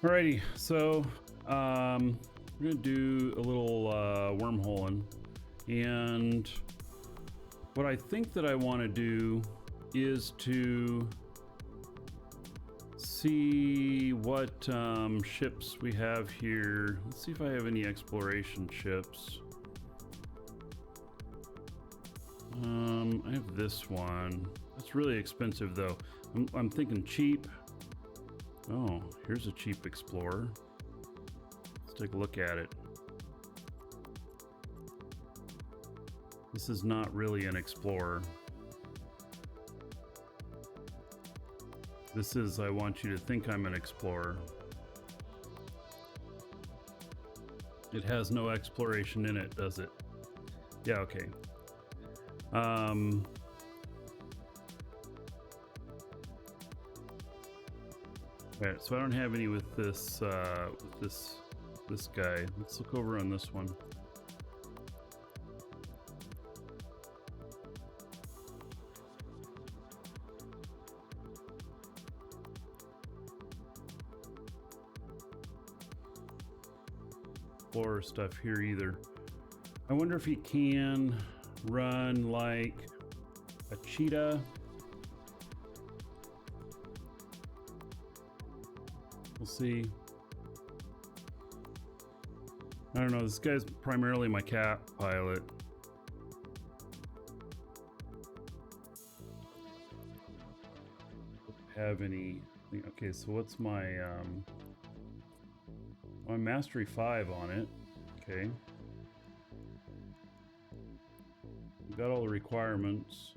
Alrighty, so we're gonna do a little wormholing, and what I think that I want to do is to see what ships we have here. Let's see if I have any exploration ships. I have this one. That's really expensive though. I'm thinking cheap. Oh, here's a cheap explorer. Let's take a look at it. This is not really an explorer. This is, I want you to think I'm an explorer. It has no exploration in it, does it? Yeah, okay. Alright, so I don't have any with this this guy. Let's look over on this one. Explorer stuff here either. I wonder if he can run like a cheetah. We'll see. I don't know, this guy's primarily my cat pilot. Have any? Okay, so what's my I'm mastery 5 on it. Okay. Got all the requirements.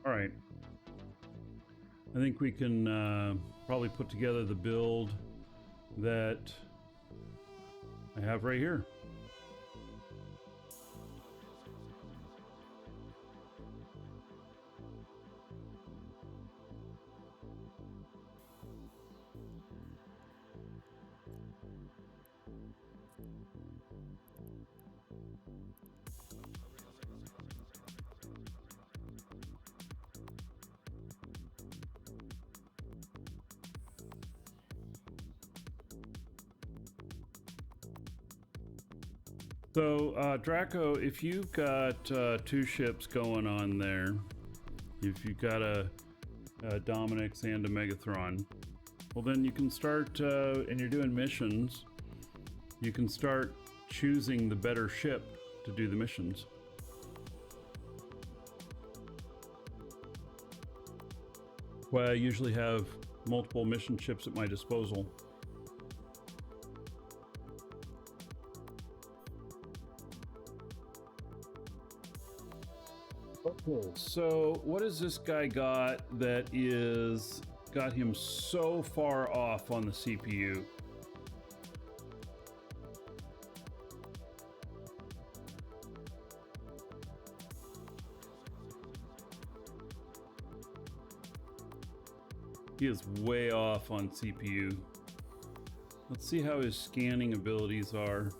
All right. I think we can probably put together the build that I have right here. So, Draco, if you've got 2 ships going on there, if you've got a Dominix and a Megathron, well then you can start, and you're doing missions, you can start choosing the better ship to do the missions. Well, I usually have multiple mission ships at my disposal. Okay, so what has this guy got that is got him so far off on the CPU? He is way off on CPU. Let's see how his scanning abilities are.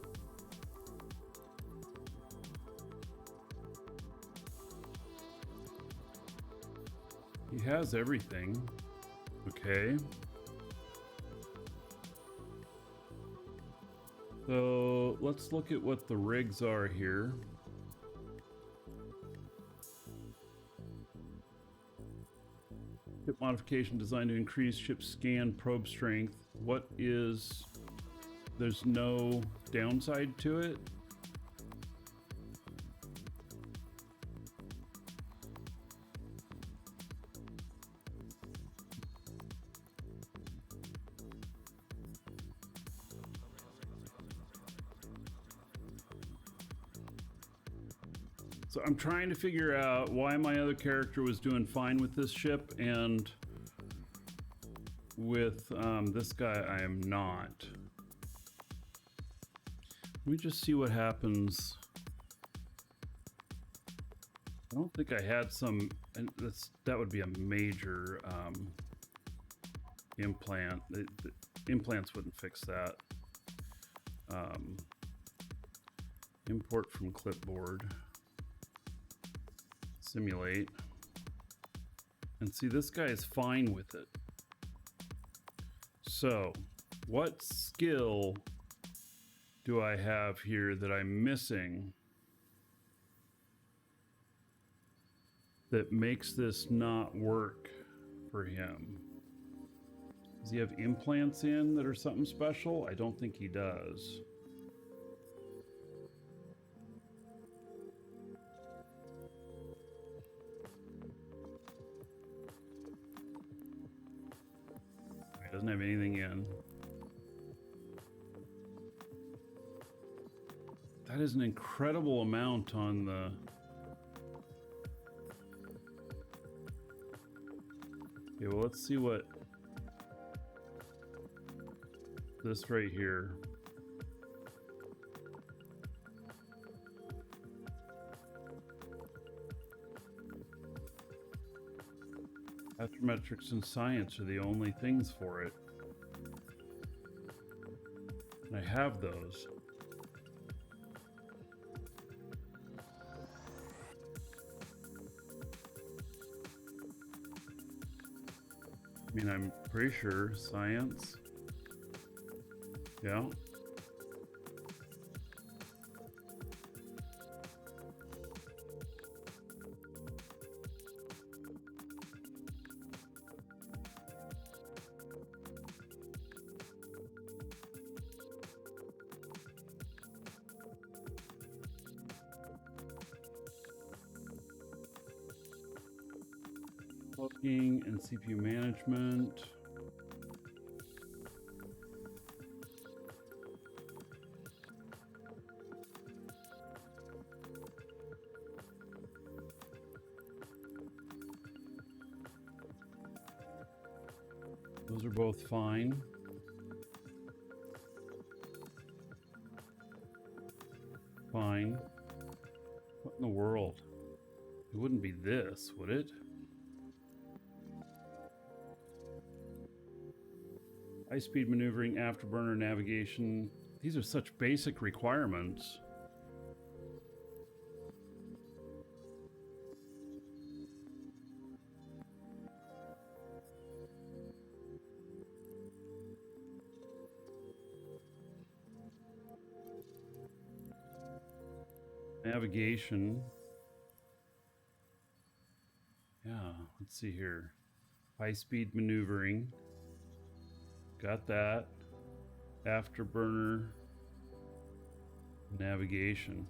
He has everything. Okay. So let's look at what the rigs are here. Ship modification designed to increase ship scan probe strength. What is... There's no downside to it? So I'm trying to figure out why my other character was doing fine with this ship and with this guy I am not. Let me just see what happens. I don't think I had some, and that would be a major implant. The implants wouldn't fix that. Import from clipboard. Simulate. And see, this guy is fine with it. So, what skill do I have here that I'm missing that makes this not work for him? Does he have implants in that are something special? I don't think he does. He doesn't have anything in. That is an incredible amount on the... Okay, well, let's see what this right here. Astrometrics and science are the only things for it. And I have those. I mean, I'm pretty sure science. Yeah. Plugging and CPU management. Those are both fine. Fine. What in the world? It wouldn't be this, would it? High-speed maneuvering, afterburner navigation. These are such basic requirements. Navigation. Yeah, let's see here. High-speed maneuvering. Got that. Afterburner. Navigation.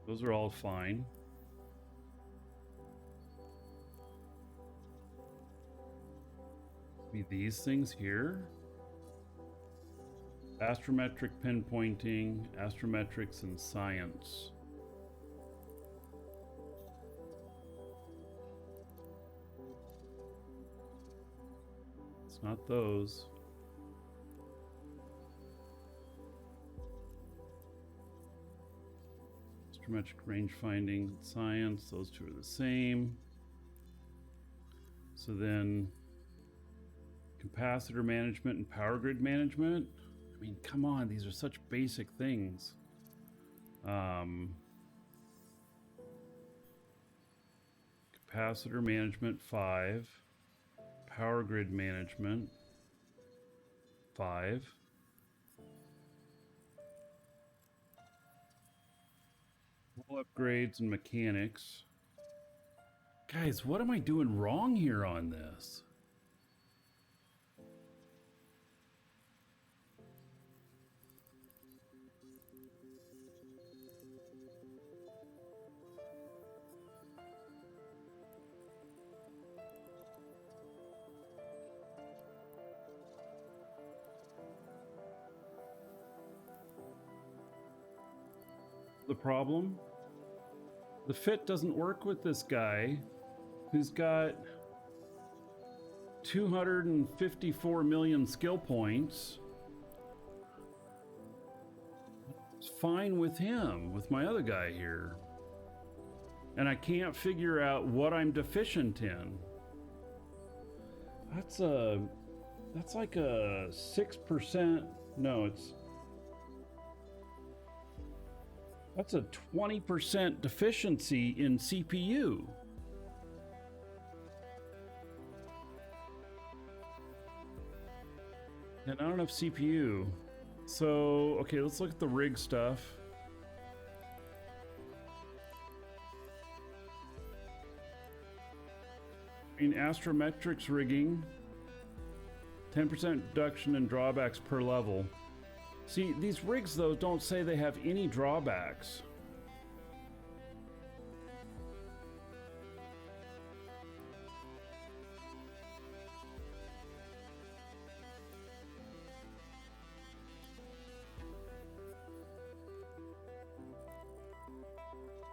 Those are all fine. Be these things here. Astrometric pinpointing, astrometrics, and science. It's not those. Astrometric range finding, science, those two are the same. So then capacitor management and power grid management. I mean, come on, these are such basic things. Capacitor management 5. Power grid management 5. Wall upgrades and mechanics. Guys, what am I doing wrong here on this? The problem? The fit doesn't work with this guy who's got 254 million skill points. It's fine with him, with my other guy here. And I can't figure out what I'm deficient in. That's like a 6%, no, it's That's a 20% deficiency in CPU. And not enough CPU. So, okay, let's look at the rig stuff. In astrometrics rigging, 10% reduction in drawbacks per level. See, these rigs though don't say they have any drawbacks.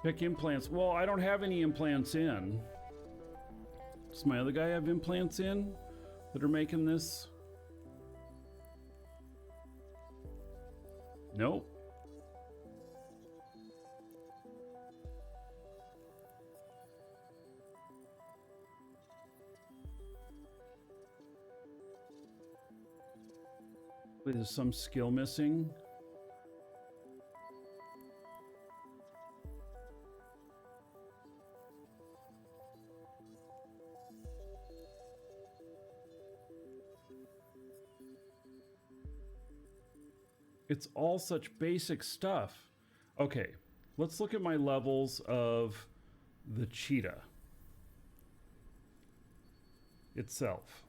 Pick implants. Well, I don't have any implants in. Does my other guy have implants in that are making this? Nope. Wait, there's some skill missing. It's all such basic stuff. Okay, let's look at my levels of the cheetah itself.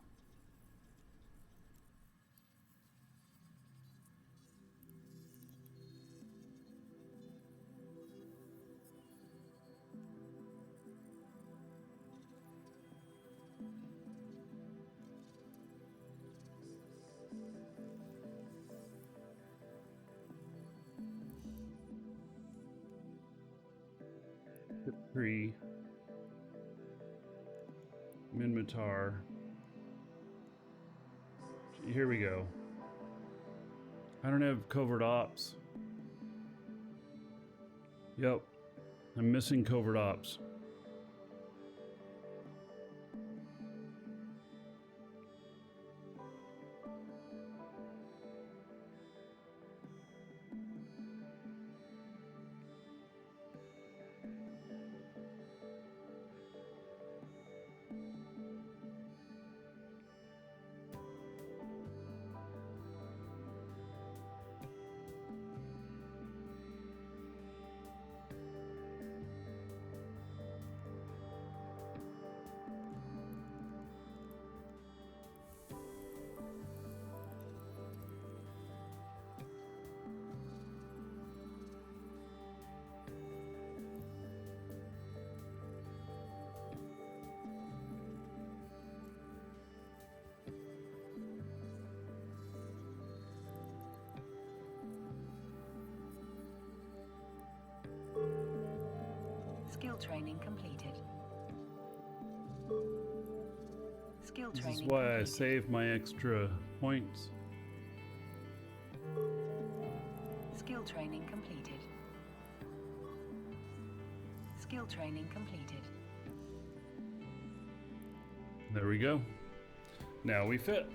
Three. Minmatar. Here we go. I don't have covert ops. Yep. I'm missing covert ops. Skill training completed. Skill This training is why completed. I save my extra points. Skill training completed. Skill training completed. There we go. Now we fit.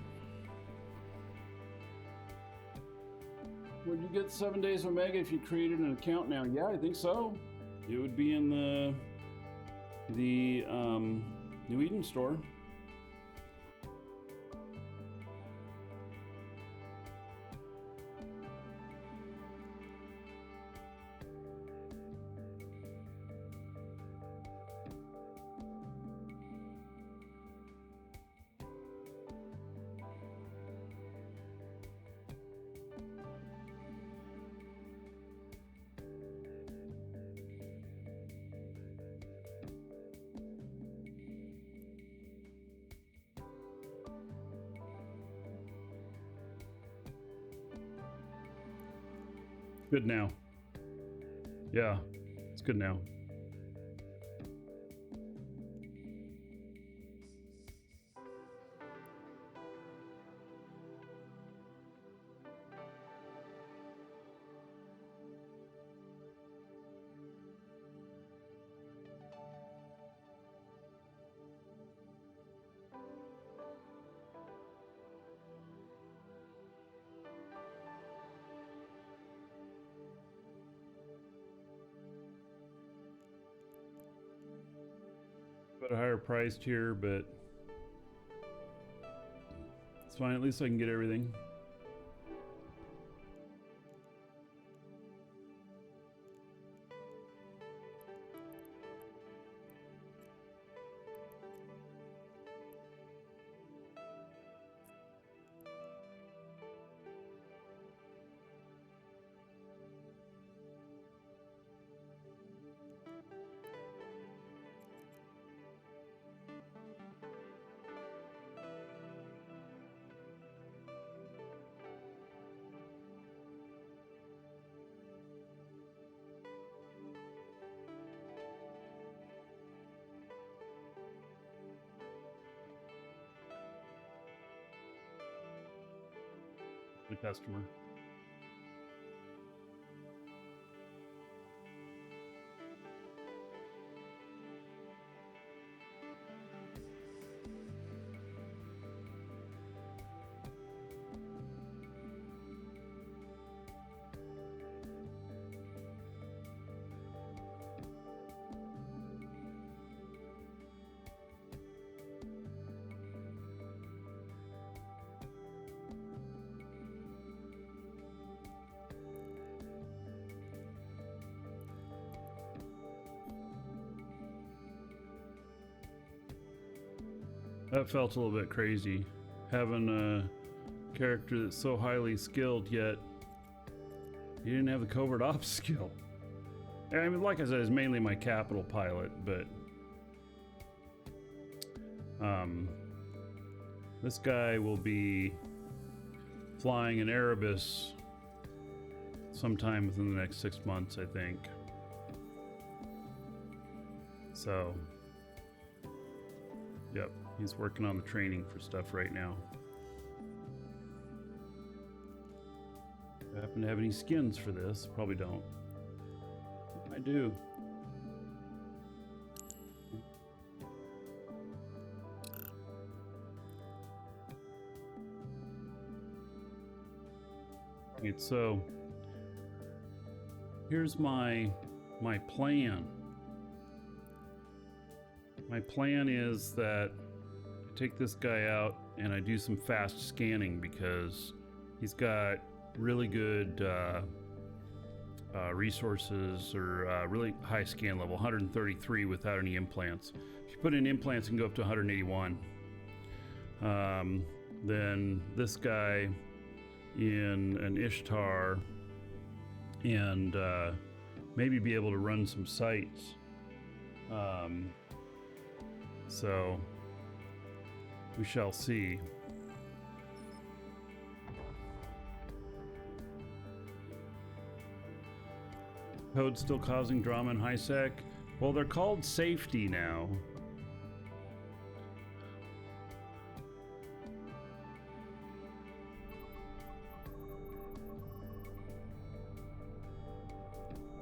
Would you get 7 days Omega if you created an account now? Yeah, I think so. It would be in the New Eden store. Good now. Yeah, it's good now. But a higher priced here, but it's fine. At least I can get everything. The customer. That felt a little bit crazy, having a character that's so highly skilled, yet he didn't have the covert ops skill. I mean, like I said, it's mainly my capital pilot, but this guy will be flying an Erebus sometime within the next 6 months, I think. So, yep. He's working on the training for stuff right now. Do I happen to have any skins for this? Probably don't. I do. Alright, so here's my plan. My plan is that take this guy out and I do some fast scanning because he's got really good resources, or really high scan level, 133 without any implants. If you put in implants, you can go up to 181. Then this guy in an Ishtar, and maybe be able to run some sites. So we shall see. Code still causing drama in high sec? Well, they're called safety now.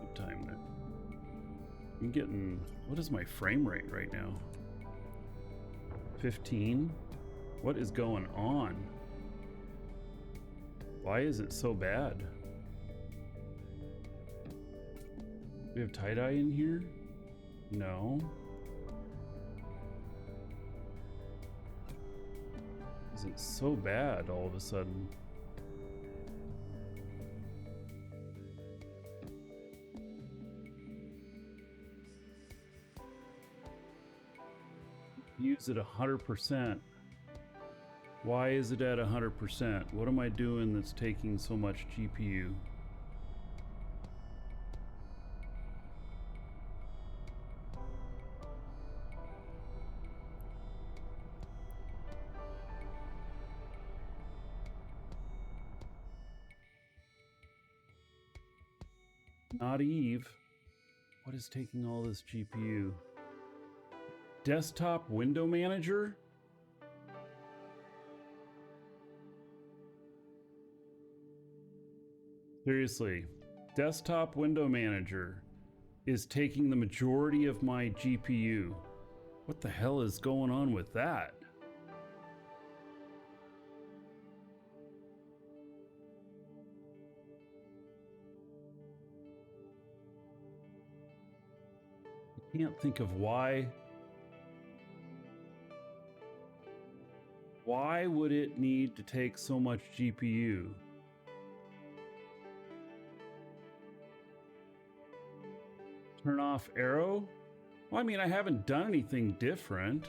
What time that? I'm getting, what is my frame rate right now? 15? What is going on? Why is it so bad? We have tie-dye in here? No. Is it so bad all of a sudden? Use it 100%. Why is it at 100%? What am I doing that's taking so much GPU? Not Eve. What is taking all this GPU? Desktop window manager? Seriously, desktop window manager is taking the majority of my GPU. What the hell is going on with that? I can't think of why Why would it need to take so much GPU? Turn off Arrow? Well, I mean, I haven't done anything different.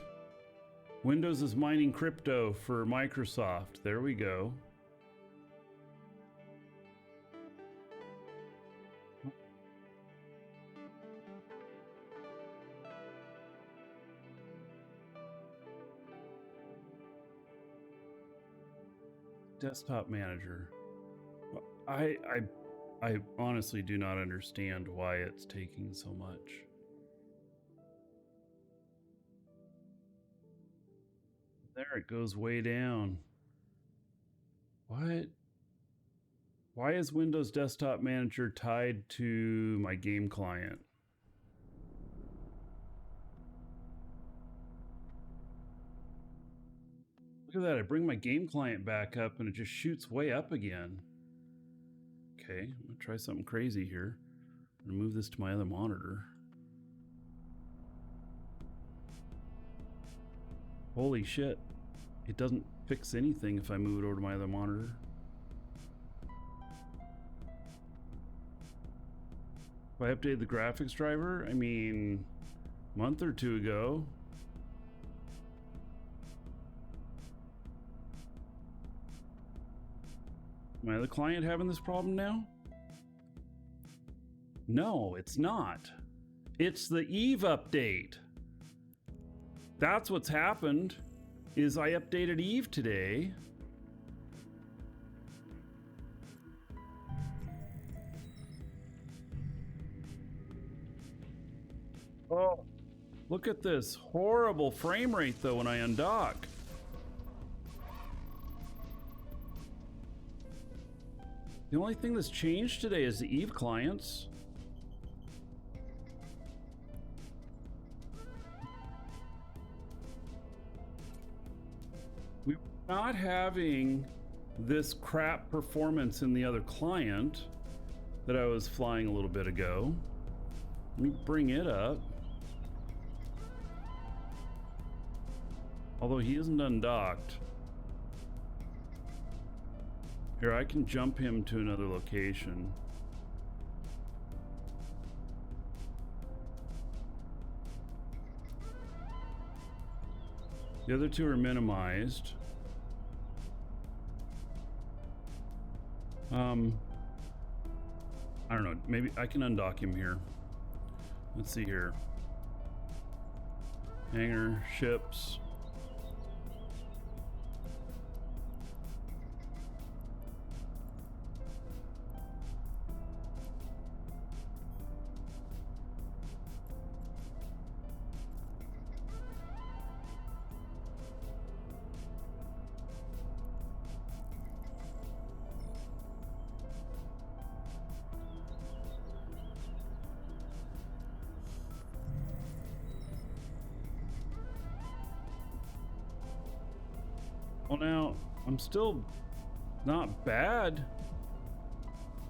Windows is mining crypto for Microsoft. There we go. Desktop manager. I honestly do not understand why it's taking so much. There it goes way down. What? Why is Windows Desktop Manager tied to my game client? Look at that, I bring my game client back up and it just shoots way up again. Okay, I'm gonna try something crazy here. I'm gonna move this to my other monitor. Holy shit. It doesn't fix anything if I move it over to my other monitor. If I updated the graphics driver, I mean, a month or two ago. Am I the client having this problem now? No, it's not. It's the Eve update. That's what's happened, is I updated Eve today. Oh, look at this horrible frame rate though when I undock. The only thing that's changed today is the Eve clients. We're not having this crap performance in the other client that I was flying a little bit ago. Let me bring it up. Although he isn't undocked. Here, I can jump him to another location. The other two are minimized. I don't know, maybe I can undock him here. Let's see here. Hangar, ships. Well, now, I'm still not bad.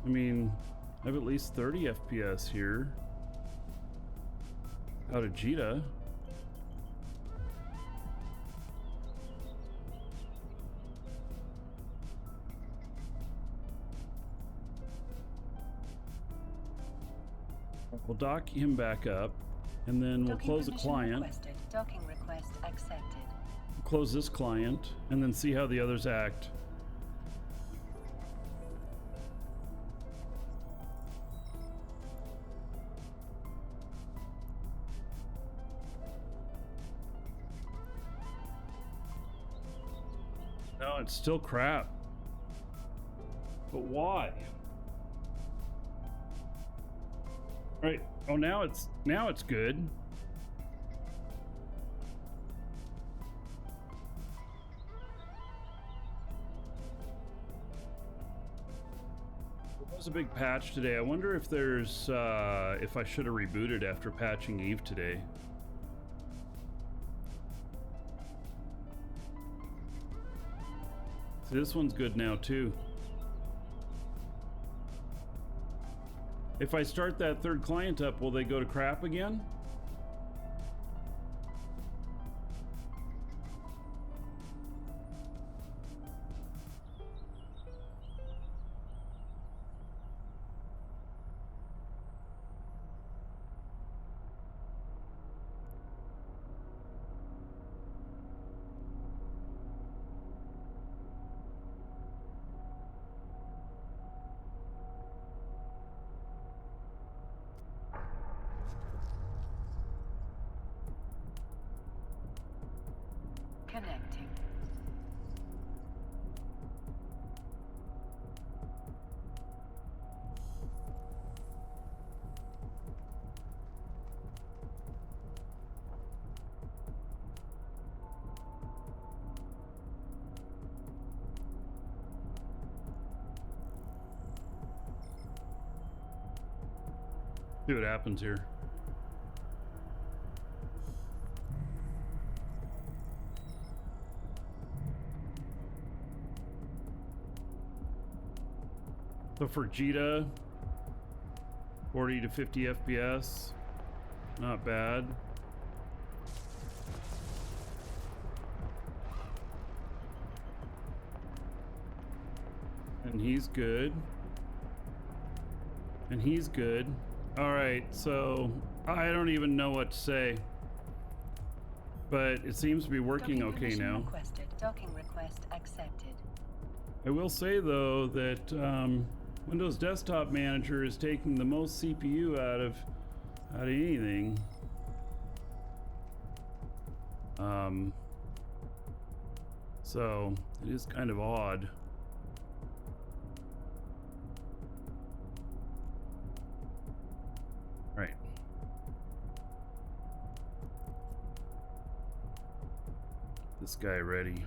I mean, I have at least 30 FPS here out of Jita. We'll dock him back up, and then we'll close the client. Requested. Docking request accepted. Close this client and then see how the others act. No, it's still crap. But why? Right. Oh, now it's good. There was a big patch today. I wonder if there's if I should have rebooted after patching Eve today. See, this one's good now too. If I start that third client up, will they go to crap again? See what happens here. So for Vegeta, 40 to 50 FPS, not bad. And he's good. And he's good. All right, so I don't even know what to say, but it seems to be working okay now. Requested. Docking request accepted. I will say though that Windows Desktop Manager is taking the most CPU out of anything. So it is kind of odd. Right. This guy ready.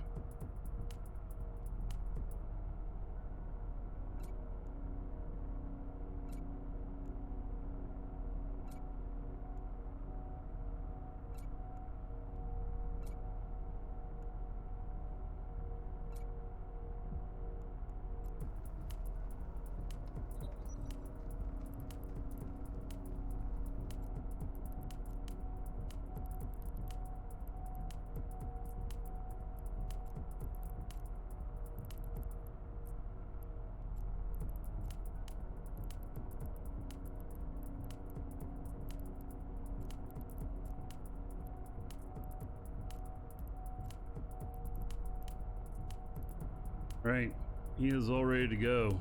Right, he is all ready to go.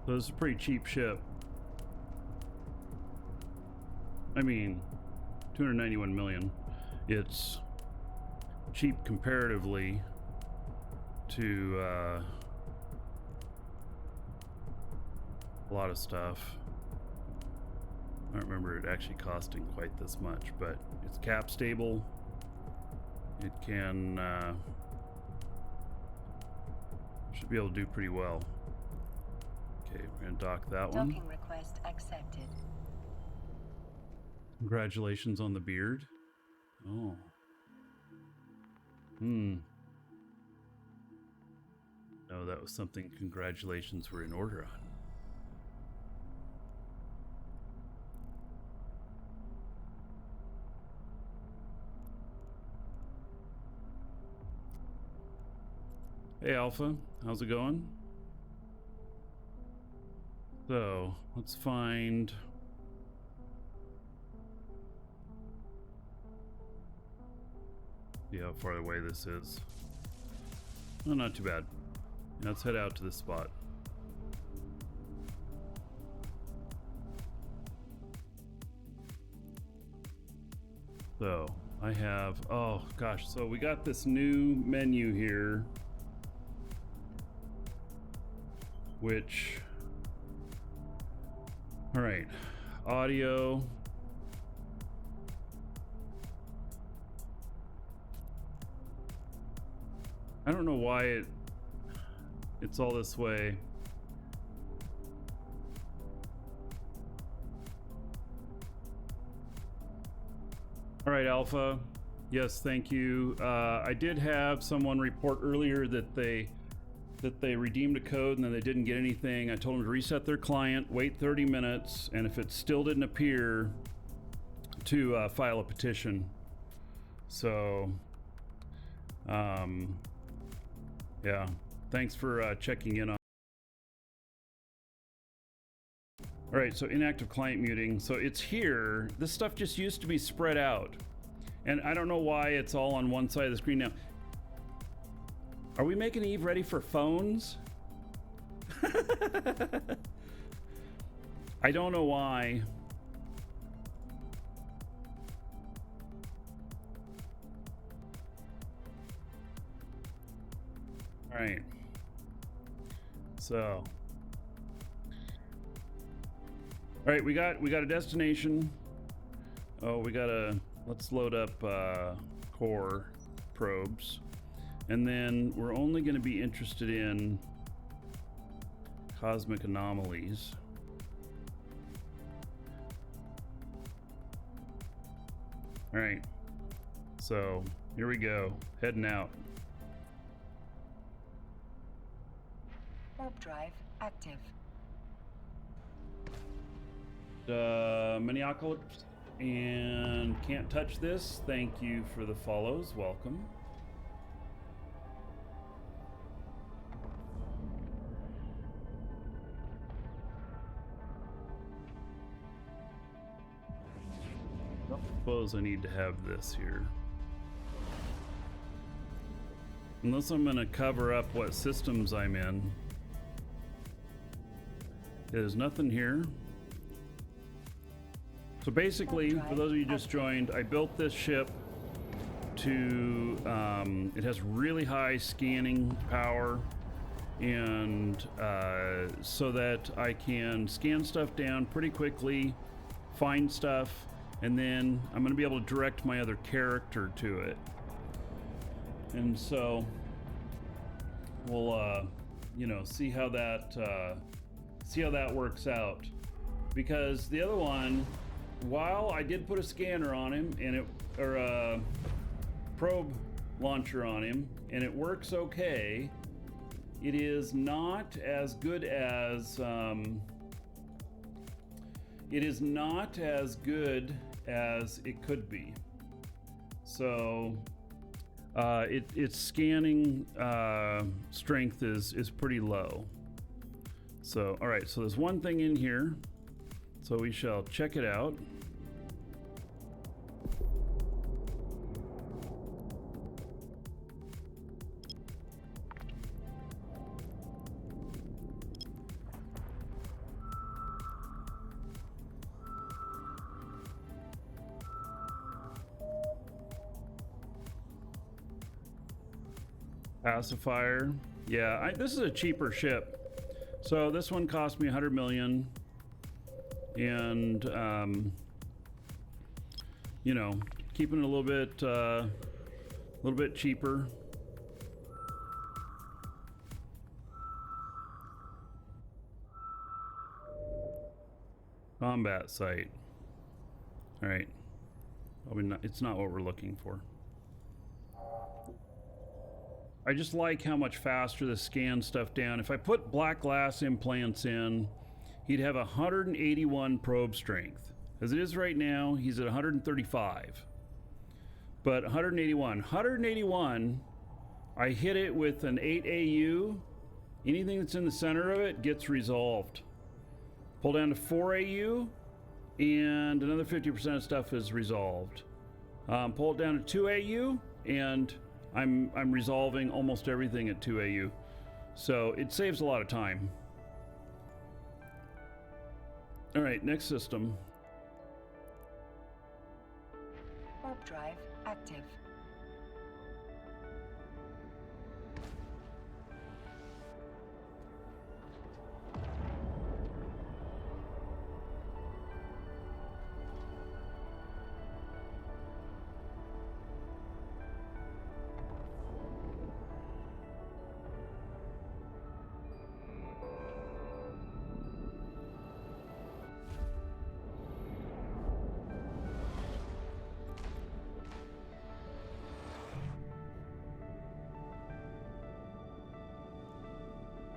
So this is a pretty cheap ship. I mean, 291 million. It's cheap comparatively to a lot of stuff. I don't remember it actually costing quite this much, but it's cap stable. It can should be able to do pretty well. Okay, we're gonna dock that one. Docking request accepted. Congratulations on the beard. Oh. No, that was something congratulations were in order on. Hey Alpha, how's it going? So, let's find... See how far away this is. Oh, not too bad. Now let's head out to this spot. So, I have... Oh, gosh. So, we got this new menu here, which... All right. Audio... I don't know why it's all this way. All right, Alpha. Yes, thank you. I did have someone report earlier that they redeemed a code and then they didn't get anything. I told them to reset their client, wait 30 minutes, and if it still didn't appear, to file a petition. So, yeah, thanks for checking in on. All right, so inactive client muting. So it's here. This stuff just used to be spread out. And I don't know why it's all on one side of the screen now. Are we making Eve ready for phones? I don't know why. All right. So. All right, we got a destination. Oh, let's load up core probes. And then we're only going to be interested in cosmic anomalies. All right. So here we go. Heading out. Warp drive active. Maniocalypse and can't touch this. Thank you for the follows. Welcome. I suppose I need to have this here. Unless I'm going to cover up what systems I'm in. There's nothing here. So basically, for those of you just joined, I built this ship to, it has really high scanning power, and so that I can scan stuff down pretty quickly, find stuff, and then I'm going to be able to direct my other character to it. And so we'll, you know, see how that works out. Because the other one, while I did put a scanner on him and or a probe launcher on him, and it works okay, it is not as good as it could be. So its scanning strength is pretty low. So all right, so there's one thing in here, so we shall check it out. Pacifier. Yeah, this is a cheaper ship. So this one cost me 100 million, and you know, keeping it a little bit cheaper. Combat site. All right. Probably not, it's not what we're looking for. I just like how much faster the scan stuff down. If I put black glass implants in, he'd have 181 probe strength. As it is right now, he's at 135. But 181, I hit it with an 8 AU. Anything that's in the center of it gets resolved. Pull down to 4 AU, and another 50% of stuff is resolved. Pull it down to 2 AU, and I'm resolving almost everything at 2 AU. So it saves a lot of time. All right, next system. Warp drive active.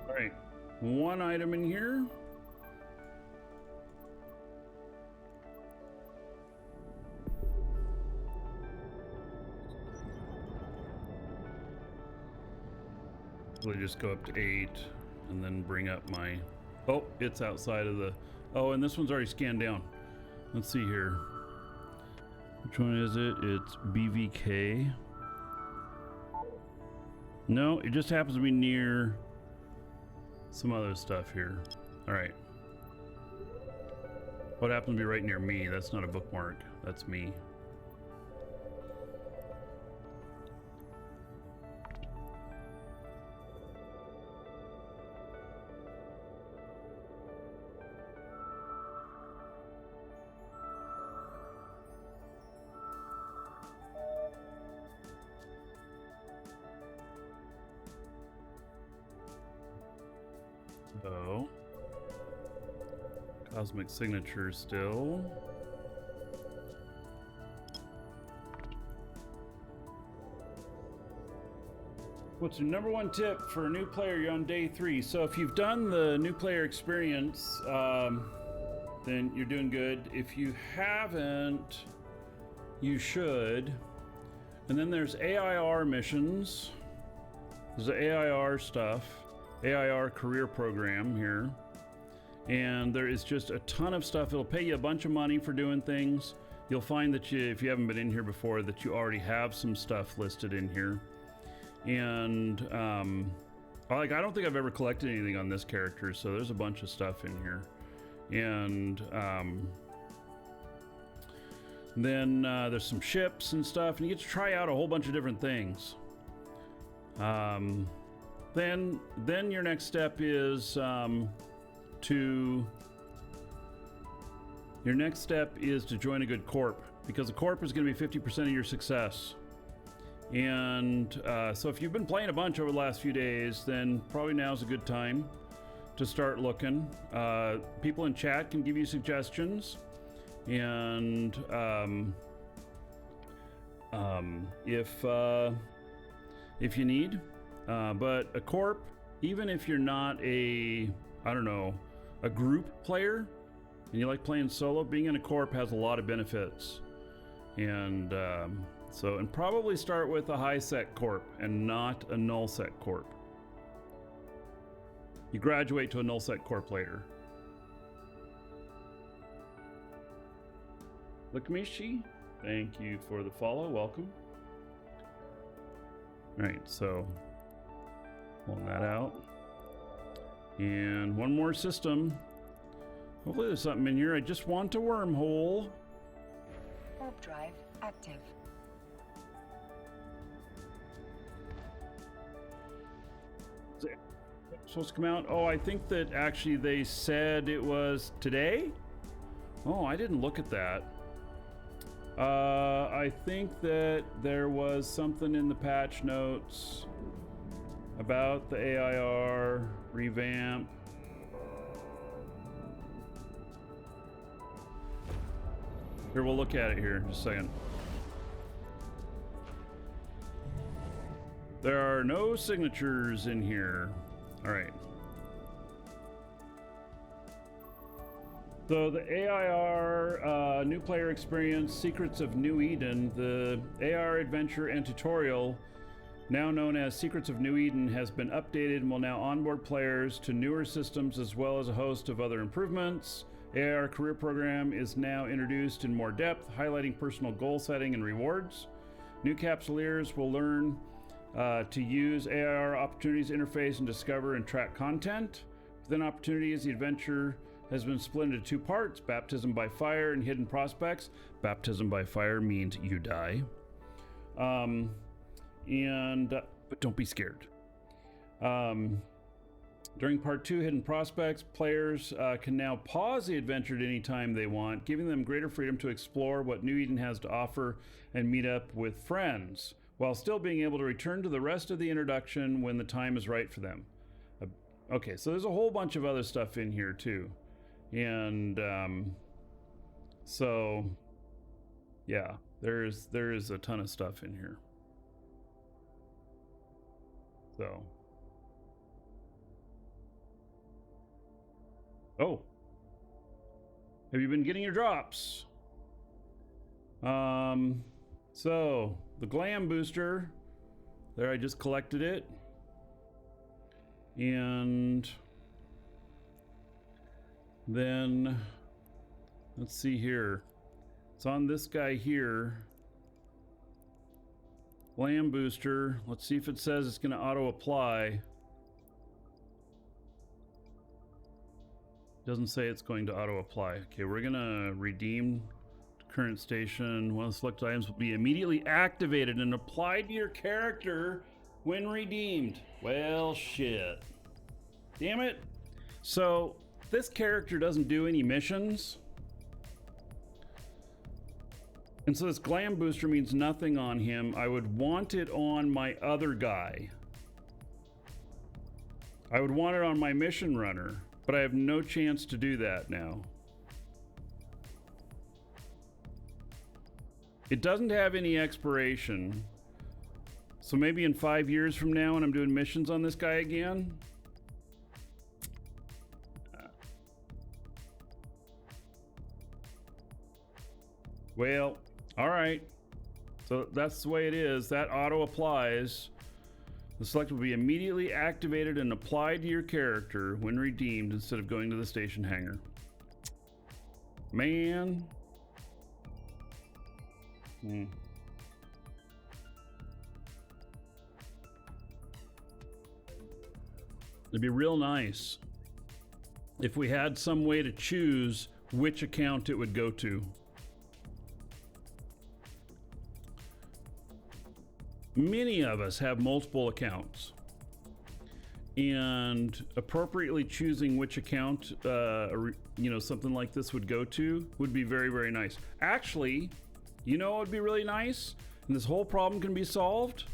All right, one item in here. We'll just go up to 8 and then bring up my, oh, it's outside of the, oh, and this one's already scanned down. Let's see here. Which one is it? It's BVK. No, it just happens to be near some other stuff here. All right. What happens to be right near me? That's not a bookmark. That's me. So, cosmic signature still. What's your number one tip for a new player? You're on day 3. So if you've done the new player experience, then you're doing good. If you haven't, you should. And then there's AIR missions. There's the AIR stuff, AIR career program here. And there is just a ton of stuff. It'll pay you a bunch of money for doing things. You'll find that if you haven't been in here before, that you already have some stuff listed in here. And I don't think I've ever collected anything on this character, so there's a bunch of stuff in here. And then there's some ships and stuff, and you get to try out a whole bunch of different things. Then your next step is to join a good corp, because a corp is going to be 50% of your success. And so if you've been playing a bunch over the last few days, then probably now's a good time to start looking. People in chat can give you suggestions, and if you need. But a corp, even if you're not a group player and you like playing solo, being in a corp has a lot of benefits. And and probably start with a high sec corp and not a null sec corp. You graduate to a null sec corp later. Lakmishi, thank you for the follow. Welcome. All right, so pulling that out. And one more system. Hopefully there's something in here. I just want a wormhole. Warp drive active. Supposed to come out? Oh, I think that actually they said it was today? Oh, I didn't look at that. I think that there was something in the patch notes about the AIR revamp. Here, we'll look at it here in just a second. There are no signatures in here. All right. So the AIR new player experience, Secrets of New Eden, the AIR adventure and tutorial, now known as Secrets of New Eden, has been updated and will now onboard players to newer systems as well as a host of other improvements. AIR career program is now introduced in more depth, highlighting personal goal setting and rewards. New capsuleers will learn to use AIR opportunities interface and discover and track content. Within opportunities, the adventure has been split into 2 parts: baptism by fire and hidden prospects. Baptism by fire means you die. But don't be scared. During part 2, hidden prospects, players can now pause the adventure at any time they want, giving them greater freedom to explore what New Eden has to offer and meet up with friends, while still being able to return to the rest of the introduction when the time is right for them. Okay, so there's a whole bunch of other stuff in here too. And so yeah, there is a ton of stuff in here. So oh, have you been getting your drops? So the glam booster there, I just collected it. And then let's see here. It's on this guy here. Glam booster. Let's see if it says it's going to auto apply. Doesn't say it's going to auto apply. Okay, we're going to redeem current station. One of the selected items will be immediately activated and applied to your character when redeemed. Well, shit. Damn it. So this character doesn't do any missions. And so this glam booster means nothing on him. I would want it on my other guy. I would want it on my mission runner, but I have no chance to do that now. It doesn't have any expiration. So maybe in 5 years from now when I'm doing missions on this guy again. Well, all right. So that's the way it is. That auto applies. The select will be immediately activated and applied to your character when redeemed instead of going to the station hangar. Man. It'd be real nice if we had some way to choose which account it would go to. Many of us have multiple accounts, and appropriately choosing which account, something like this would go to would be very, very nice. Actually, you know what would be really nice? And this whole problem can be solved?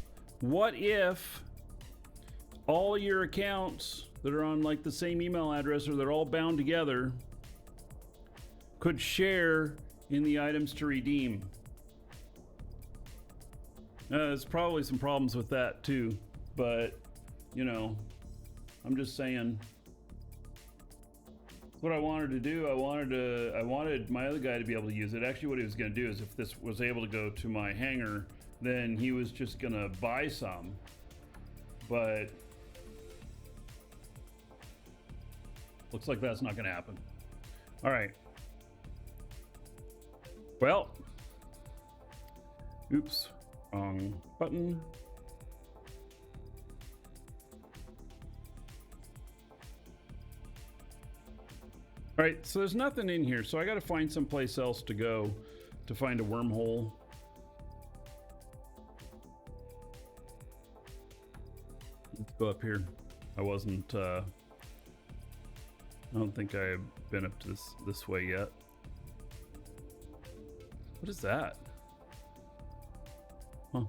What if all your accounts that are on like the same email address or they're all bound together could share in the items to redeem? There's probably some problems with that too, but I'm just saying. What I wanted to do, I wanted my other guy to be able to use it. Actually, what he was going to do is if this was able to go to my hangar, then he was just going to buy some. But looks like that's not going to happen. All right. Well, oops. Wrong button. All right, so there's nothing in here, so I got to find someplace else to go to find a wormhole. Let's go up here. I don't think I've been up to this way yet. What is that? Huh.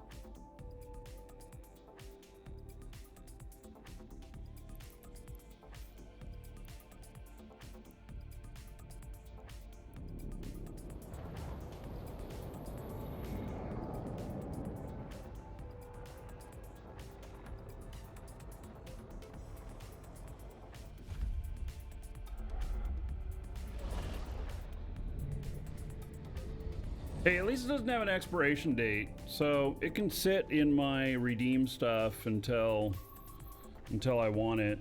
Hey, at least it doesn't have an expiration date, so it can sit in my redeem stuff until I want it.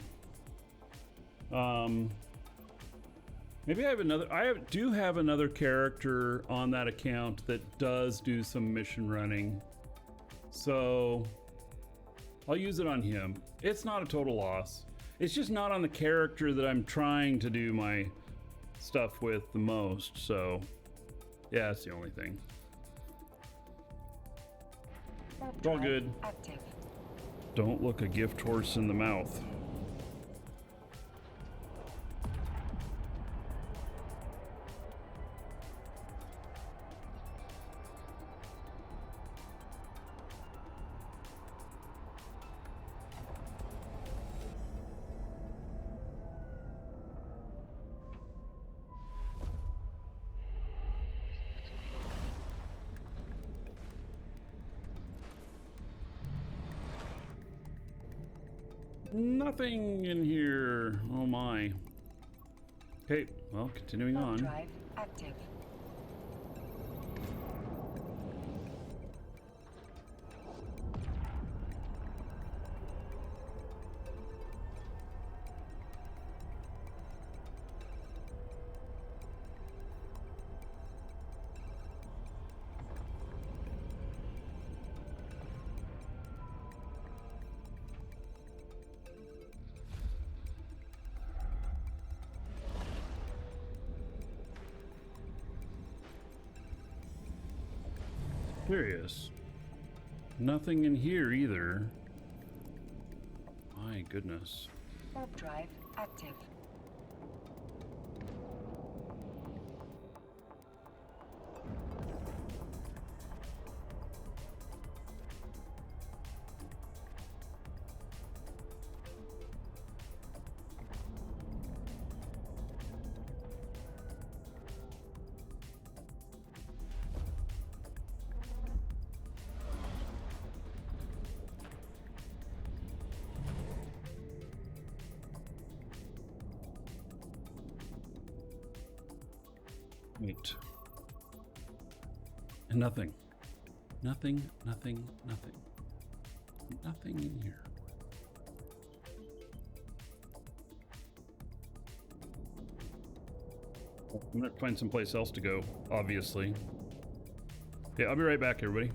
Maybe I do have another character on that account that does do some mission running, so I'll use it on him. It's not a total loss. It's just not on the character that I'm trying to do my stuff with the most, so yeah, that's the only thing. It's all good. Active. Don't look a gift horse in the mouth. Nothing in here. Oh my. Okay, well, continuing on. Drive active. Curious. Nothing in here either. My goodness. Warp drive active. Wait. And nothing. Nothing, nothing, nothing. Nothing in here. I'm gonna find someplace else to go, obviously. Yeah, I'll be right back, everybody.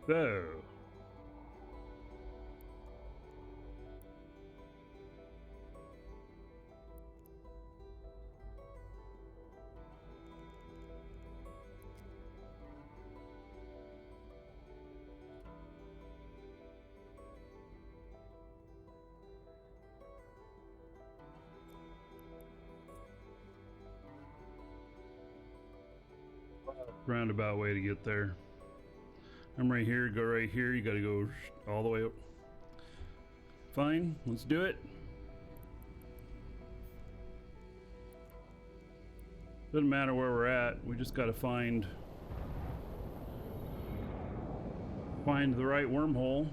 So, roundabout way to get there. I'm right here, go right here, you gotta go all the way up. Fine, let's do it. Doesn't matter where we're at, we just gotta find the right wormhole.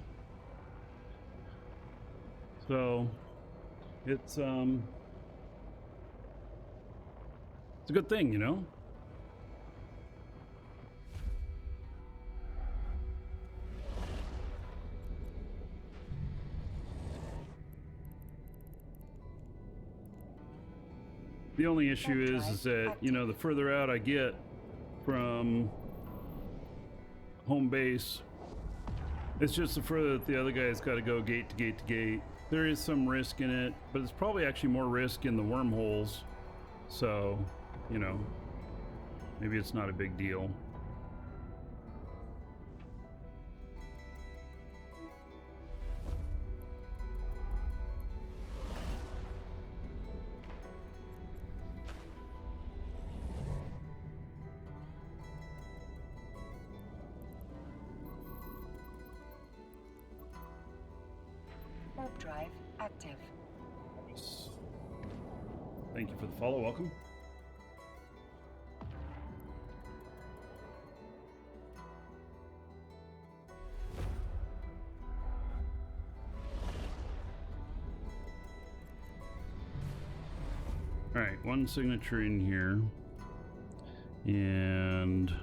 So it's a good thing, you know. The only issue is that, you know, the further out I get from home base, it's just the further that the other guy's got to go gate to gate to gate. There is some risk in it, but it's probably actually more risk in the wormholes. So, you know, maybe it's not a big deal. active. Thank you for the follow. Welcome. All right, one signature in here. And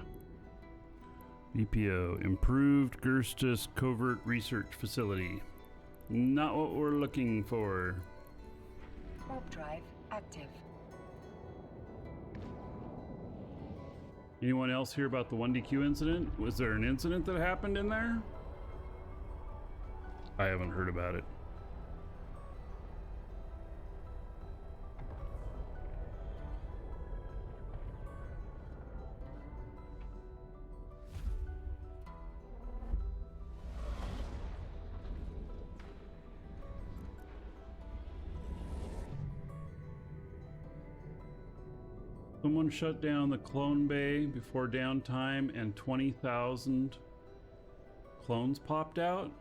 BPO, Improved Gerstus Covert Research Facility. Not what we're looking for. Warp drive active. Anyone else hear about the 1DQ incident? Was there an incident that happened in there? I haven't heard about it. Someone shut down the clone bay before downtime and 20,000 clones popped out?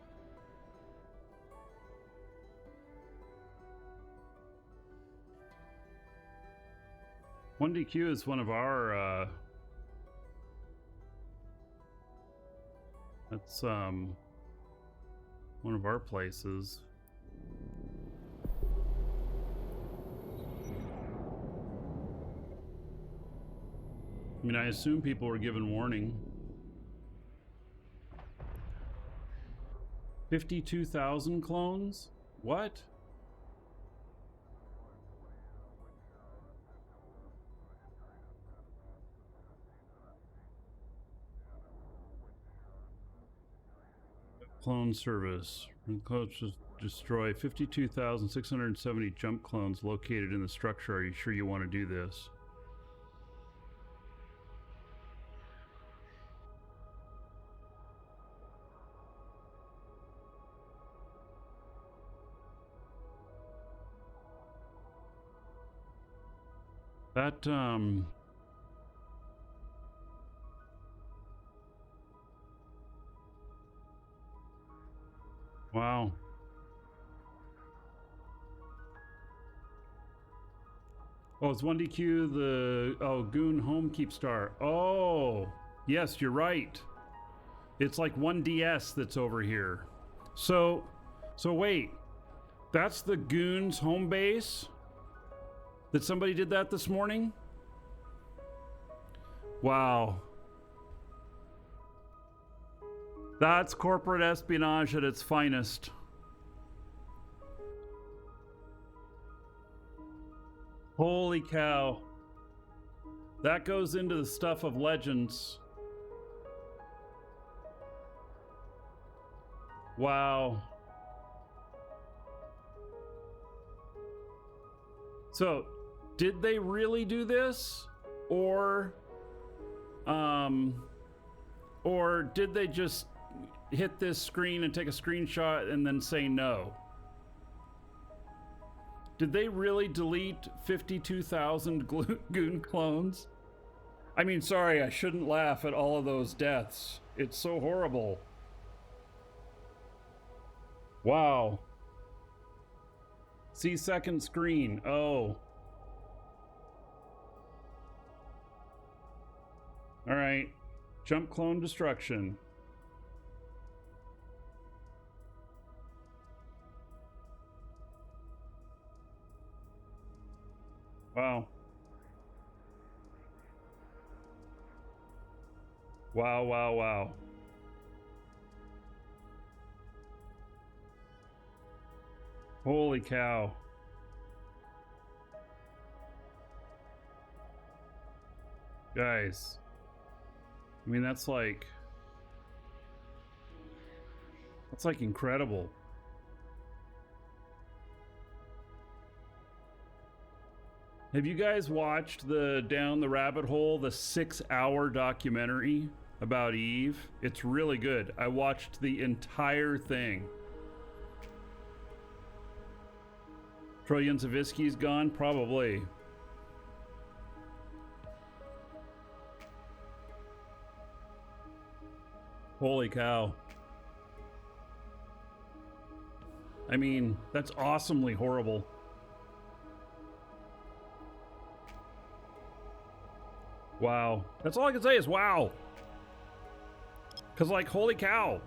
One DQ is one of our that's one of our places. I mean, I assume people were given warning. 52,000 clones? What? Clone service. Destroy 52,670 jump clones located in the structure. Are you sure you want to do this? That, wow. Oh, it's 1DQ, Goon Home Keep Star. Oh, yes, you're right. It's like 1DS that's over here. So wait, that's the Goon's home base? That somebody did that this morning? Wow. That's corporate espionage at its finest. Holy cow. That goes into the stuff of legends. Wow. So, did they really do this? Or did they just hit this screen and take a screenshot and then say no? Did they really delete 52,000 Goon clones? I mean, sorry, I shouldn't laugh at all of those deaths. It's so horrible. Wow. See second screen. Oh. All right. Jump clone destruction. Wow. Wow, wow, wow. Holy cow. Guys. I mean, that's like incredible. Have you guys watched the Down the Rabbit Hole, the 6-hour documentary about Eve? It's really good. I watched the entire thing. Trillion Savitsky's gone? Probably. Holy cow. I mean, that's awesomely horrible. Wow. That's all I can say is wow. Because, like, holy cow.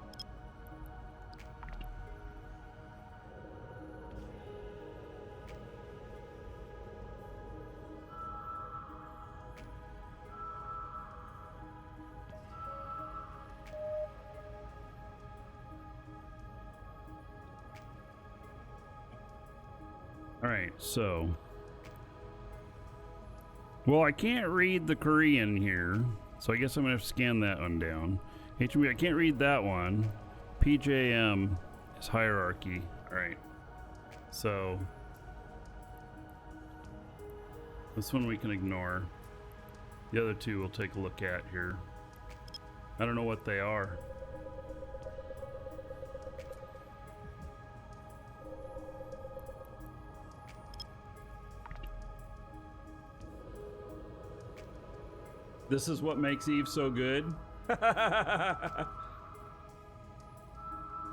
All right, so. Well, I can't read the Korean here, so I guess I'm gonna have to scan that one down. HMB, I can't read that one. PJM is hierarchy. All right, so this one we can ignore. The other two we'll take a look at here. I don't know what they are. This is what makes Eve so good.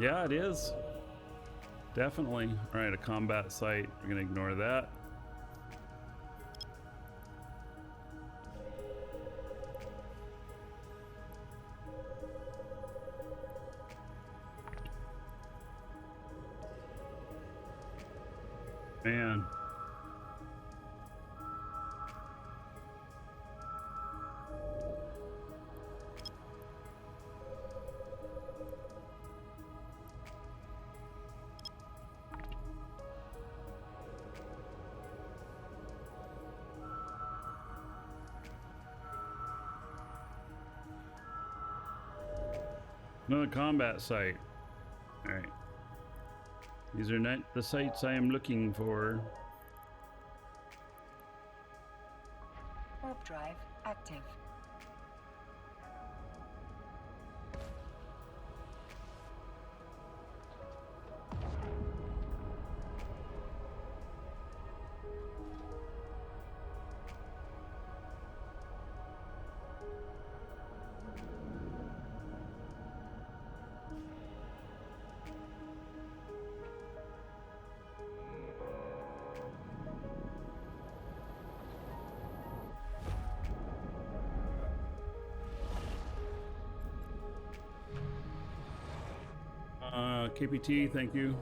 Yeah, it is. Definitely. All right, a combat site. We're gonna ignore that. Man. Another combat site. All right. These are not the sites I am looking for. Warp drive active. KPT, thank you.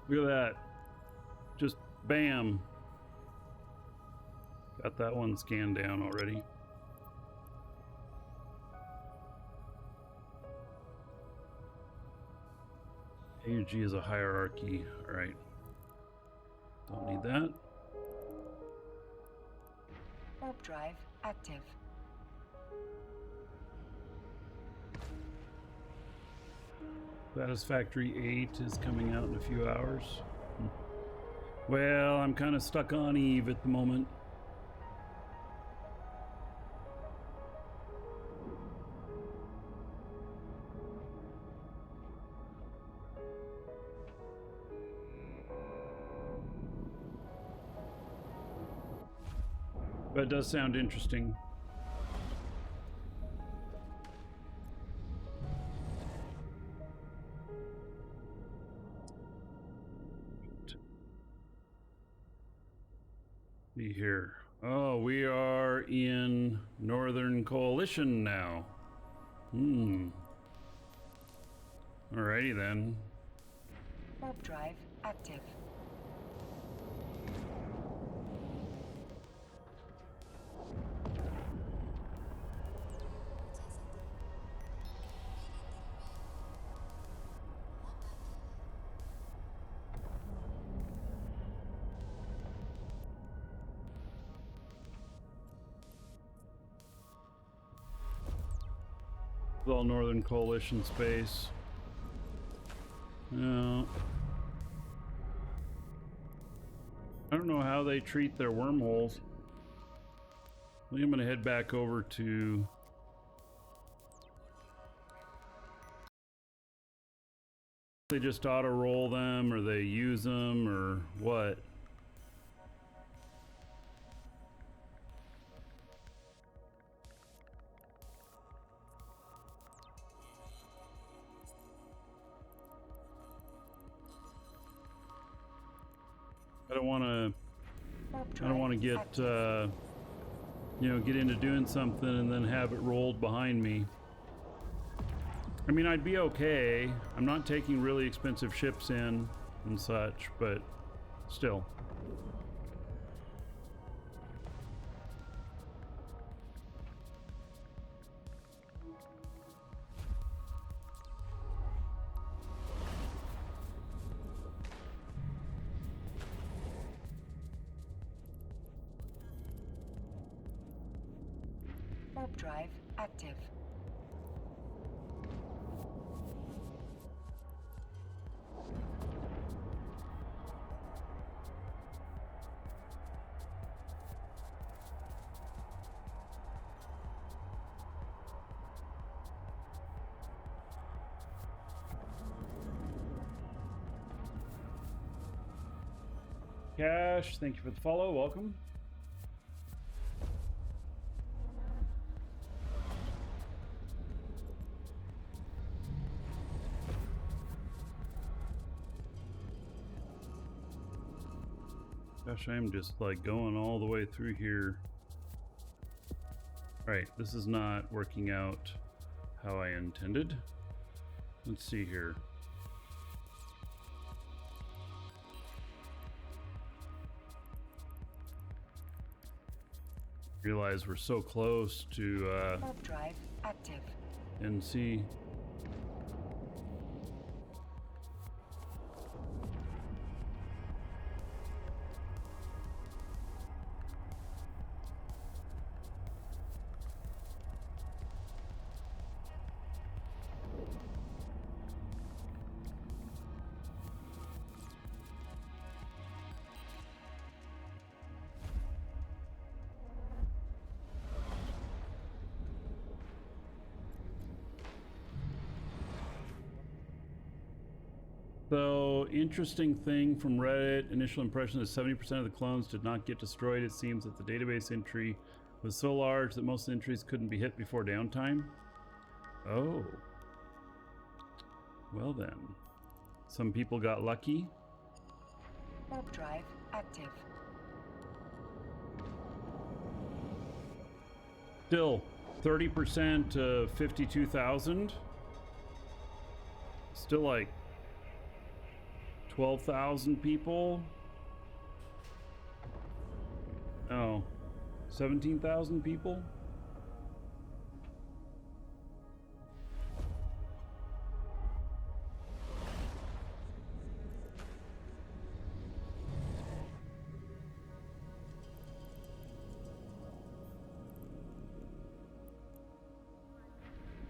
Look at that. Just bam. Got that one scanned down already. AUG is a hierarchy. All right. Don't need that. Warp drive active. Satisfactory 8 is coming out in a few hours. Well, I'm kind of stuck on Eve at the moment. But it does sound interesting. Be here. Oh, we are in Northern Coalition now. Alrighty then. Warp drive active. All Northern Coalition space. No. I don't know how they treat their wormholes. I think I'm gonna head back over to They just auto roll them, or they use them, or what? I don't want to get you know, get into doing something and then have it rolled behind me. I mean, I'd be okay. I'm not taking really expensive ships in and such, but still. Warp drive active. Cash, thank you for the follow. Welcome. Gosh, I'm just like going all the way through here. Right, this is not working out how I intended. Let's see here. Realize we're so close to Warp drive active. NC. So, interesting thing from Reddit, initial impression that 70% of the clones did not get destroyed. It seems that the database entry was so large that most entries couldn't be hit before downtime. Oh. Well then. Some people got lucky. Warp drive active. Still, 30% to 52,000. Still like 12,000 people. Oh, 17,000 people.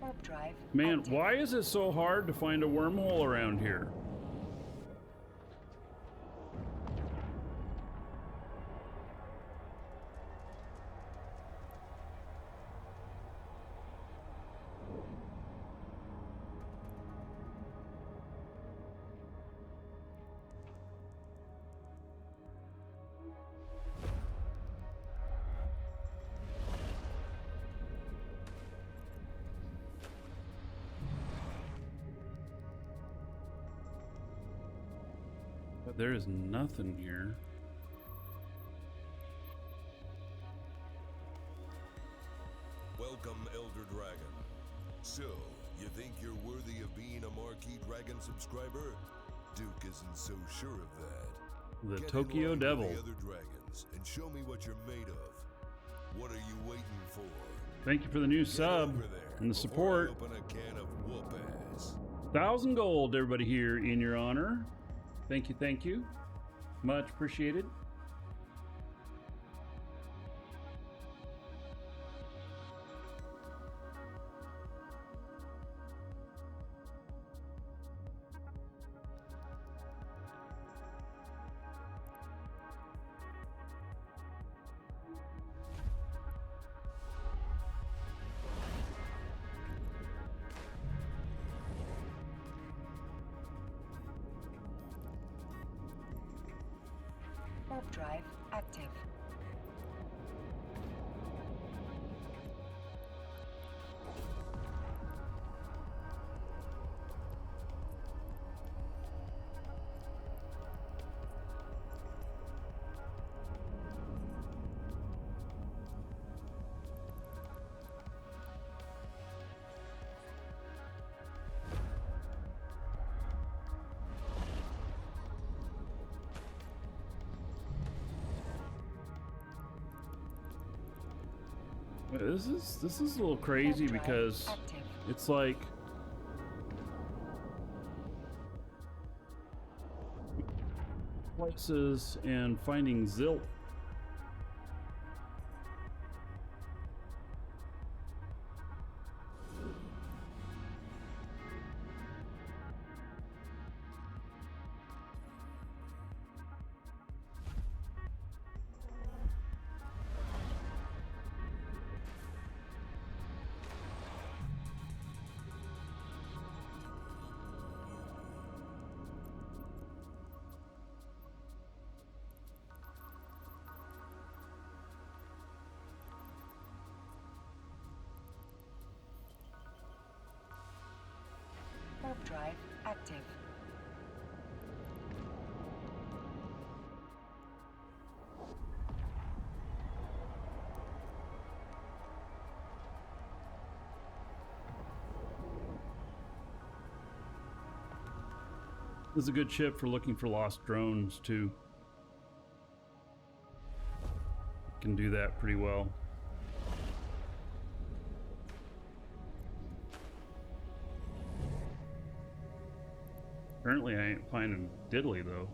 Warp drive Man, active. why is it so hard to find a wormhole around here? But there is nothing here. Welcome, Elder Dragon. So, you think you're worthy of being a Markee Dragon subscriber? Duke isn't so sure of that. The Get Tokyo in line Devil. with the other dragons and show me what you're made of. What are you waiting for? Thank you for the new Get sub over there and the before support. I open a can of whoop ass. 1,000 gold, everybody here in your honor. Thank you, thank you. Much appreciated. Warp drive active. This is a little crazy Warp drive because active. it's like places and finding Zilt. Warp drive active. This is a good ship for looking for lost drones too. Can do that pretty well. Currently I ain't finding diddly though.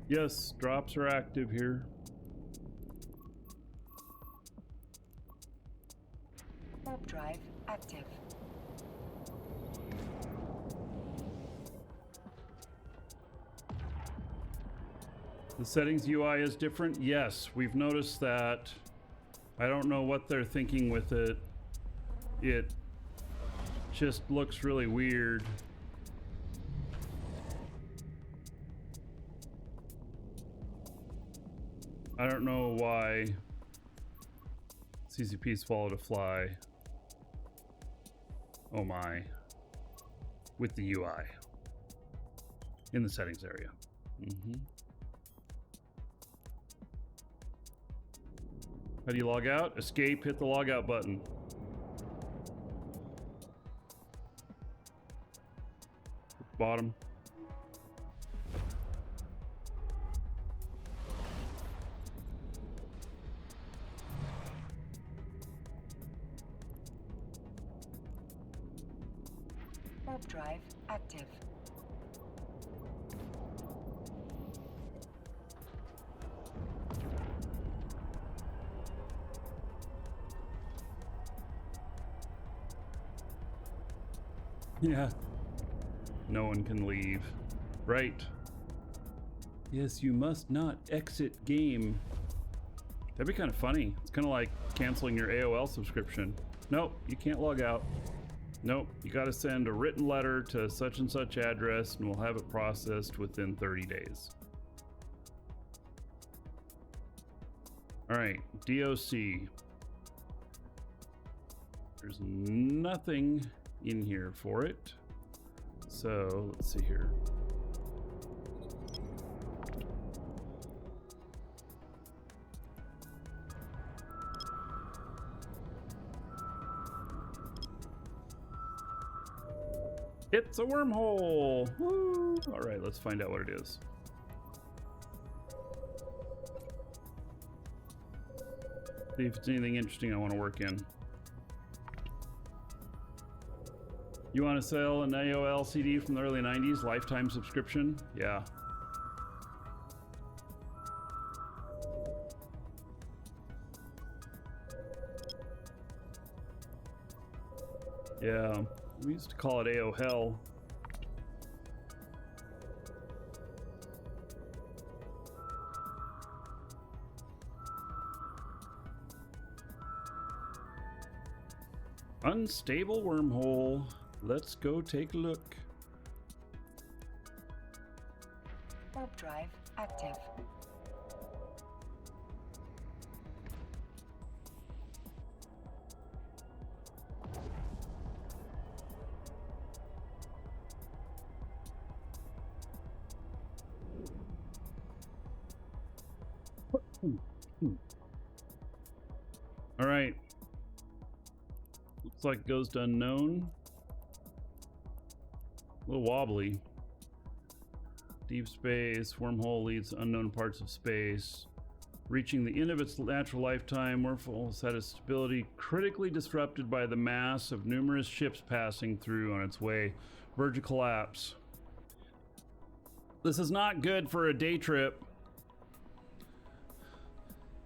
Yes, drops are active here. Warp drive active. The settings UI is different. Yes, we've noticed that. I don't know what they're thinking with it. It just looks really weird. I don't know why CCP swallowed a fly. Oh my. With the UI. In the settings area. How do you log out? Escape, hit the logout button. Bottom. Warp drive active. Yeah. No one can leave. Right. Yes, you must not exit game. That'd be kind of funny. It's kind of like canceling your AOL subscription. Nope, you can't log out. Nope, you got to send a written letter to such and such address and we'll have it processed within 30 days. All right, DOC. There's nothing in here for it. So let's see here. It's a wormhole! Woo! All right, let's find out what it is. See if it's anything interesting I want to work in. You want to sell an AOL CD from the early 90s, lifetime subscription? Yeah. Yeah, we used to call it AO Hell. Unstable wormhole. Let's go take a look. Warp drive active. All right. Looks like it goes to unknown. A little wobbly. Deep space. Wormhole leads to unknown parts of space. Reaching the end of its natural lifetime, Wormholes had its stability critically disrupted by the mass of numerous ships passing through on its way. Verge of collapse. This is not good for a day trip.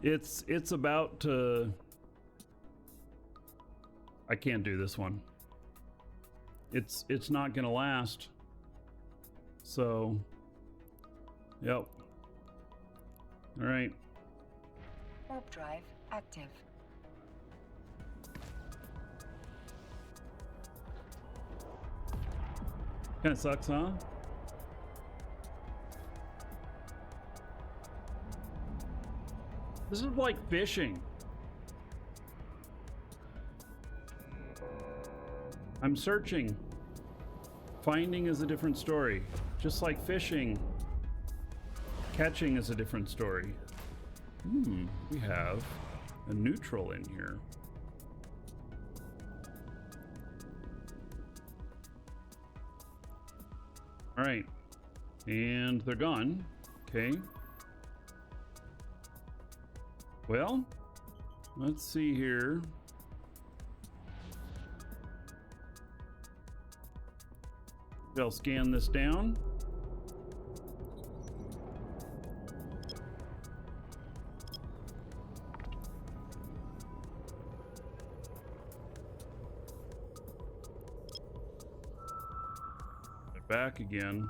It's about to... I can't do this one. It's not gonna last. So, yep. All right. Warp drive active. Kind of sucks, huh? This is like fishing. I'm searching. Finding is a different story. Just like fishing. Catching is a different story. We have a neutral in here. All right. And they're gone. Okay. Well, let's see here. I'll scan this down. They're back again.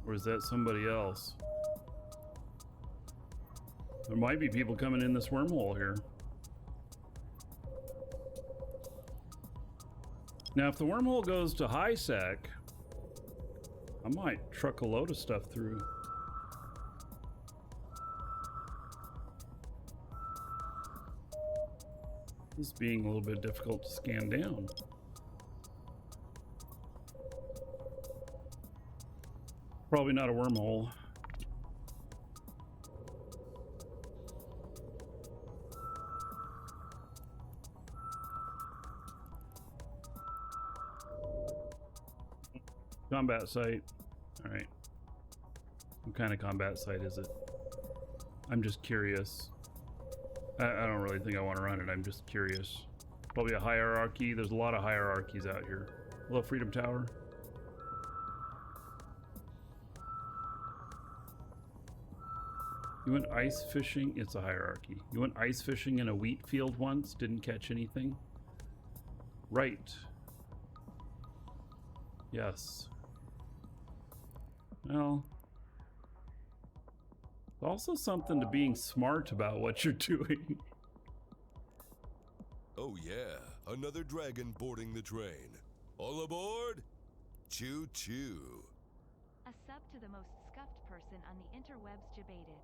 Or is that somebody else? There might be people coming in this wormhole here. Now, if the wormhole goes to high sec, I might truck a load of stuff through. This is being a little bit difficult to scan down. Probably not a wormhole. Combat site. All right. What kind of combat site is it? I'm just curious. I don't really think I want to run it. I'm just curious. Probably a hierarchy. There's a lot of hierarchies out here. Hello, Freedom Tower. You went ice fishing? It's a hierarchy. You went ice fishing in a wheat field once? Didn't catch anything? Right. Yes. Well, there's also something to being smart about what you're doing. Oh yeah, another dragon boarding the train. All aboard? Choo choo. A sub to the most scuffed person on the interwebs debated.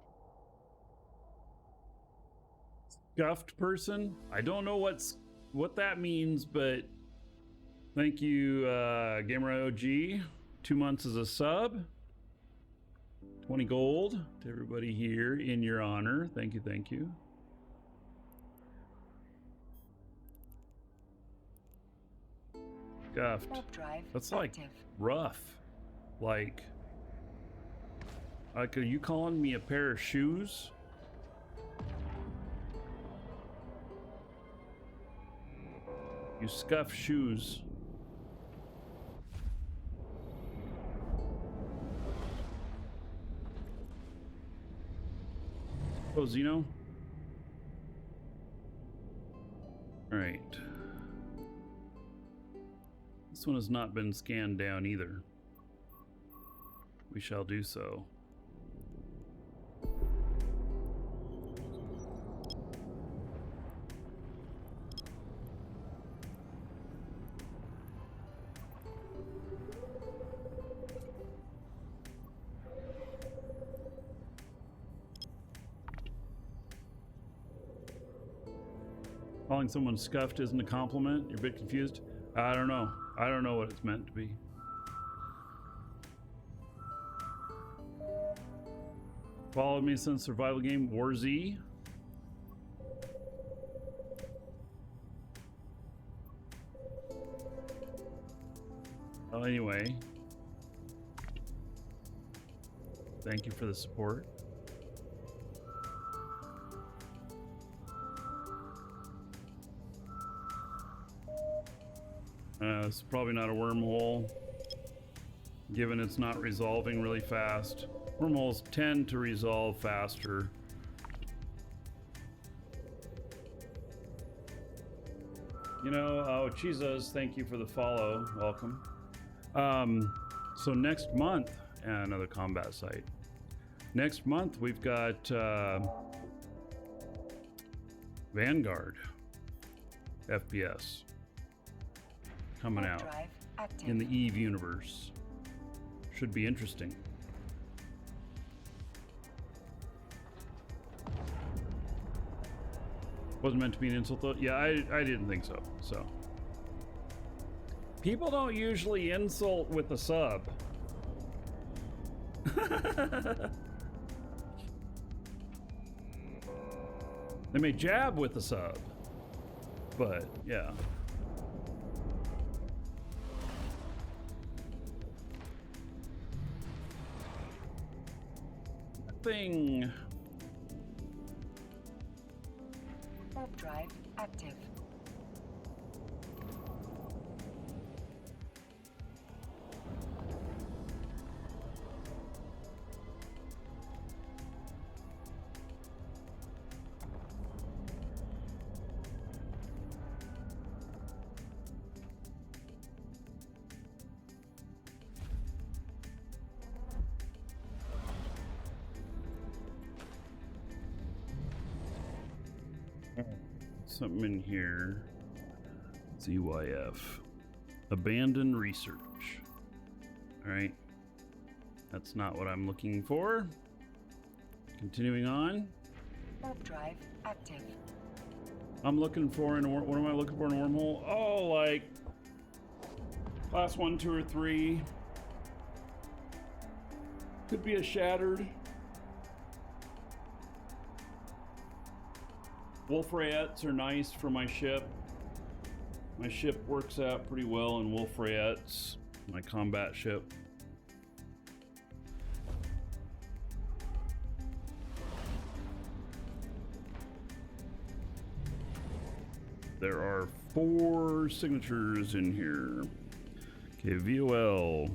Scuffed person? I don't know what that means, but thank you, Gamer OG. 2 months as a sub. 20 gold to everybody here in your honor. Thank you, thank you. Scuffed. That's like rough. Like, are you calling me a pair of shoes? You scuff shoes. Oh, Zeno? All right. This one has not been scanned down either. We shall do so. Calling someone scuffed isn't a compliment? You're a bit confused? I don't know. I don't know what it's meant to be. Followed me since survival game War Z. Well, anyway. Thank you for the support. It's probably not a wormhole, given it's not resolving really fast. Wormholes tend to resolve faster. You know, oh, Jesus, thank you for the follow. Welcome. So next month, another combat site. Next month, we've got Vanguard FPS coming Warp out drive active. in the Eve universe. Should be interesting. Wasn't meant to be an insult though. Yeah, I didn't think so. So people don't usually insult with a sub. They may jab with a sub, but yeah. Thing. Warp drive active. Something in here. ZYF. Abandon research. Alright. That's not what I'm looking for. Continuing on. Warp drive active. I'm looking for in a what am I looking for in a wormhole? Oh, like class 1, 2, or 3. Could be a shattered. Wolf rayettes are nice for my ship. My ship works out pretty well in wolf rayettes. My combat ship. There are 4 signatures in here. Okay, VOL.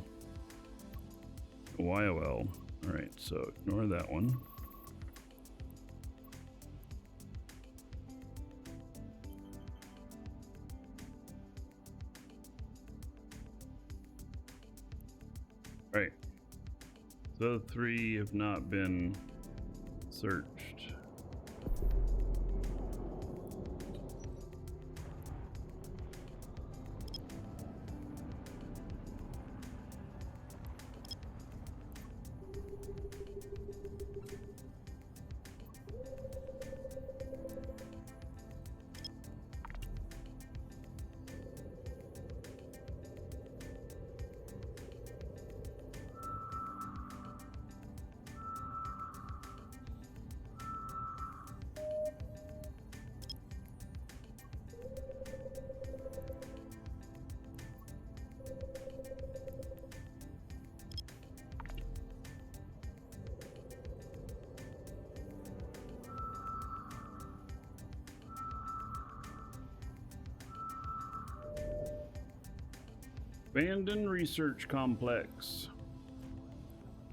YOL. Alright, so ignore that one. Right. So 3 have not been searched. Abandoned research complex.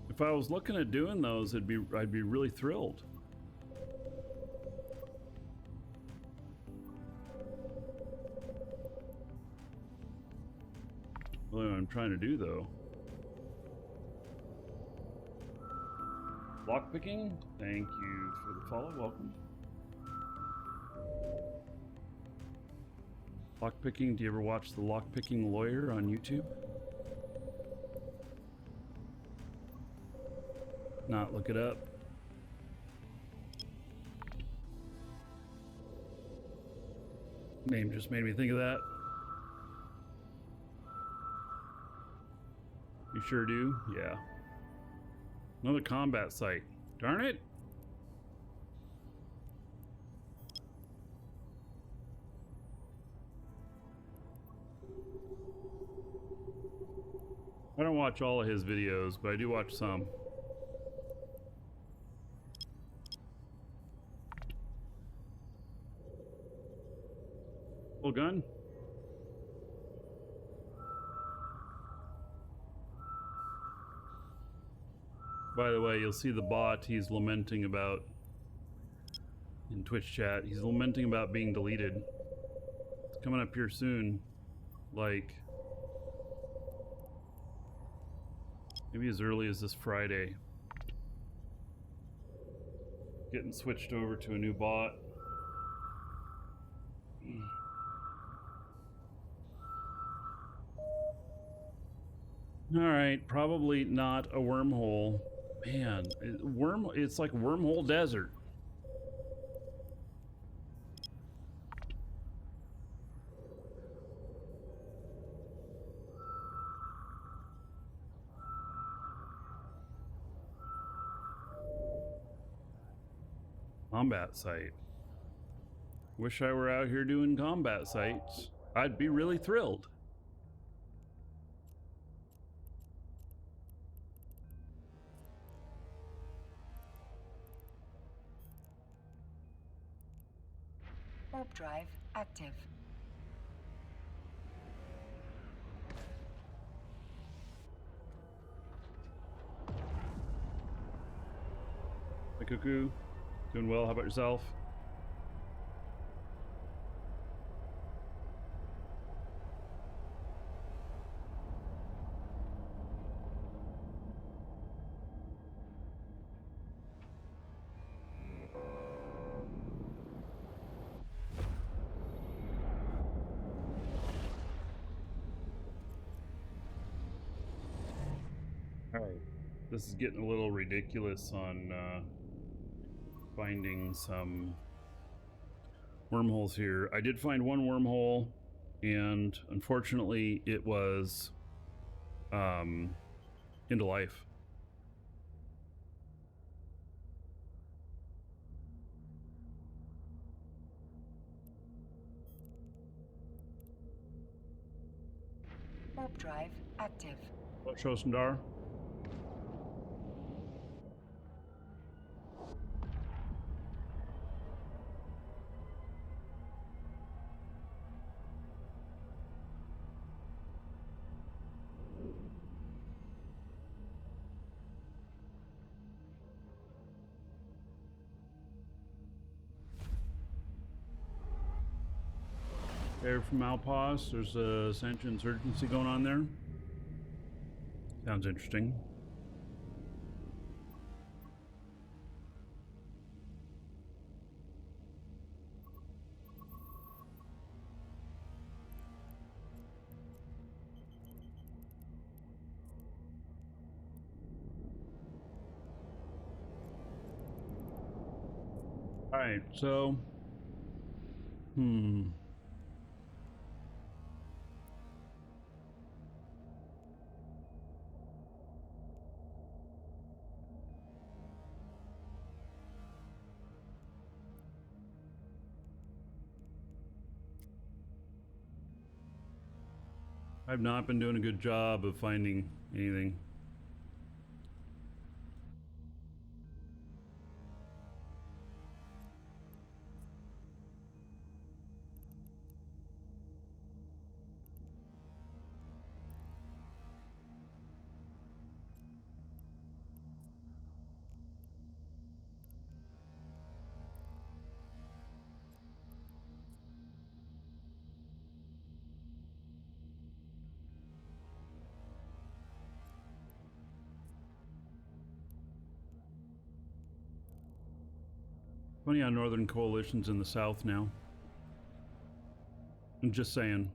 If I was looking at doing those, I'd be really thrilled. What I'm trying to do though. Lockpicking? Thank you for the follow. Welcome. Lockpicking? Do you ever watch the Lockpicking Lawyer on YouTube? Not look it up. Name just made me think of that. You sure do? Yeah. Another combat site. Darn it! I don't watch all of his videos, but I do watch some. Full gun? By the way, you'll see the bot he's lamenting about in Twitch chat. He's lamenting about being deleted. It's coming up here soon. Like, maybe as early as this Friday. Getting switched over to a new bot. Alright, probably not a wormhole. Man, it's like Wormhole Desert. Combat site. Wish I were out here doing combat sites. I'd be really thrilled. Warp drive active. Hey, Cuckoo. Doing well. How about yourself? Alright. This is getting a little ridiculous on finding some wormholes here. I did find one wormhole, and unfortunately it was into life. Warp drive active. What, Shosundar? Air from Outpost. There's a Sentient insurgency going on there. Sounds interesting. All right, so I've not been doing a good job of finding anything. Funny how Northern Coalition's in the south now. I'm just saying.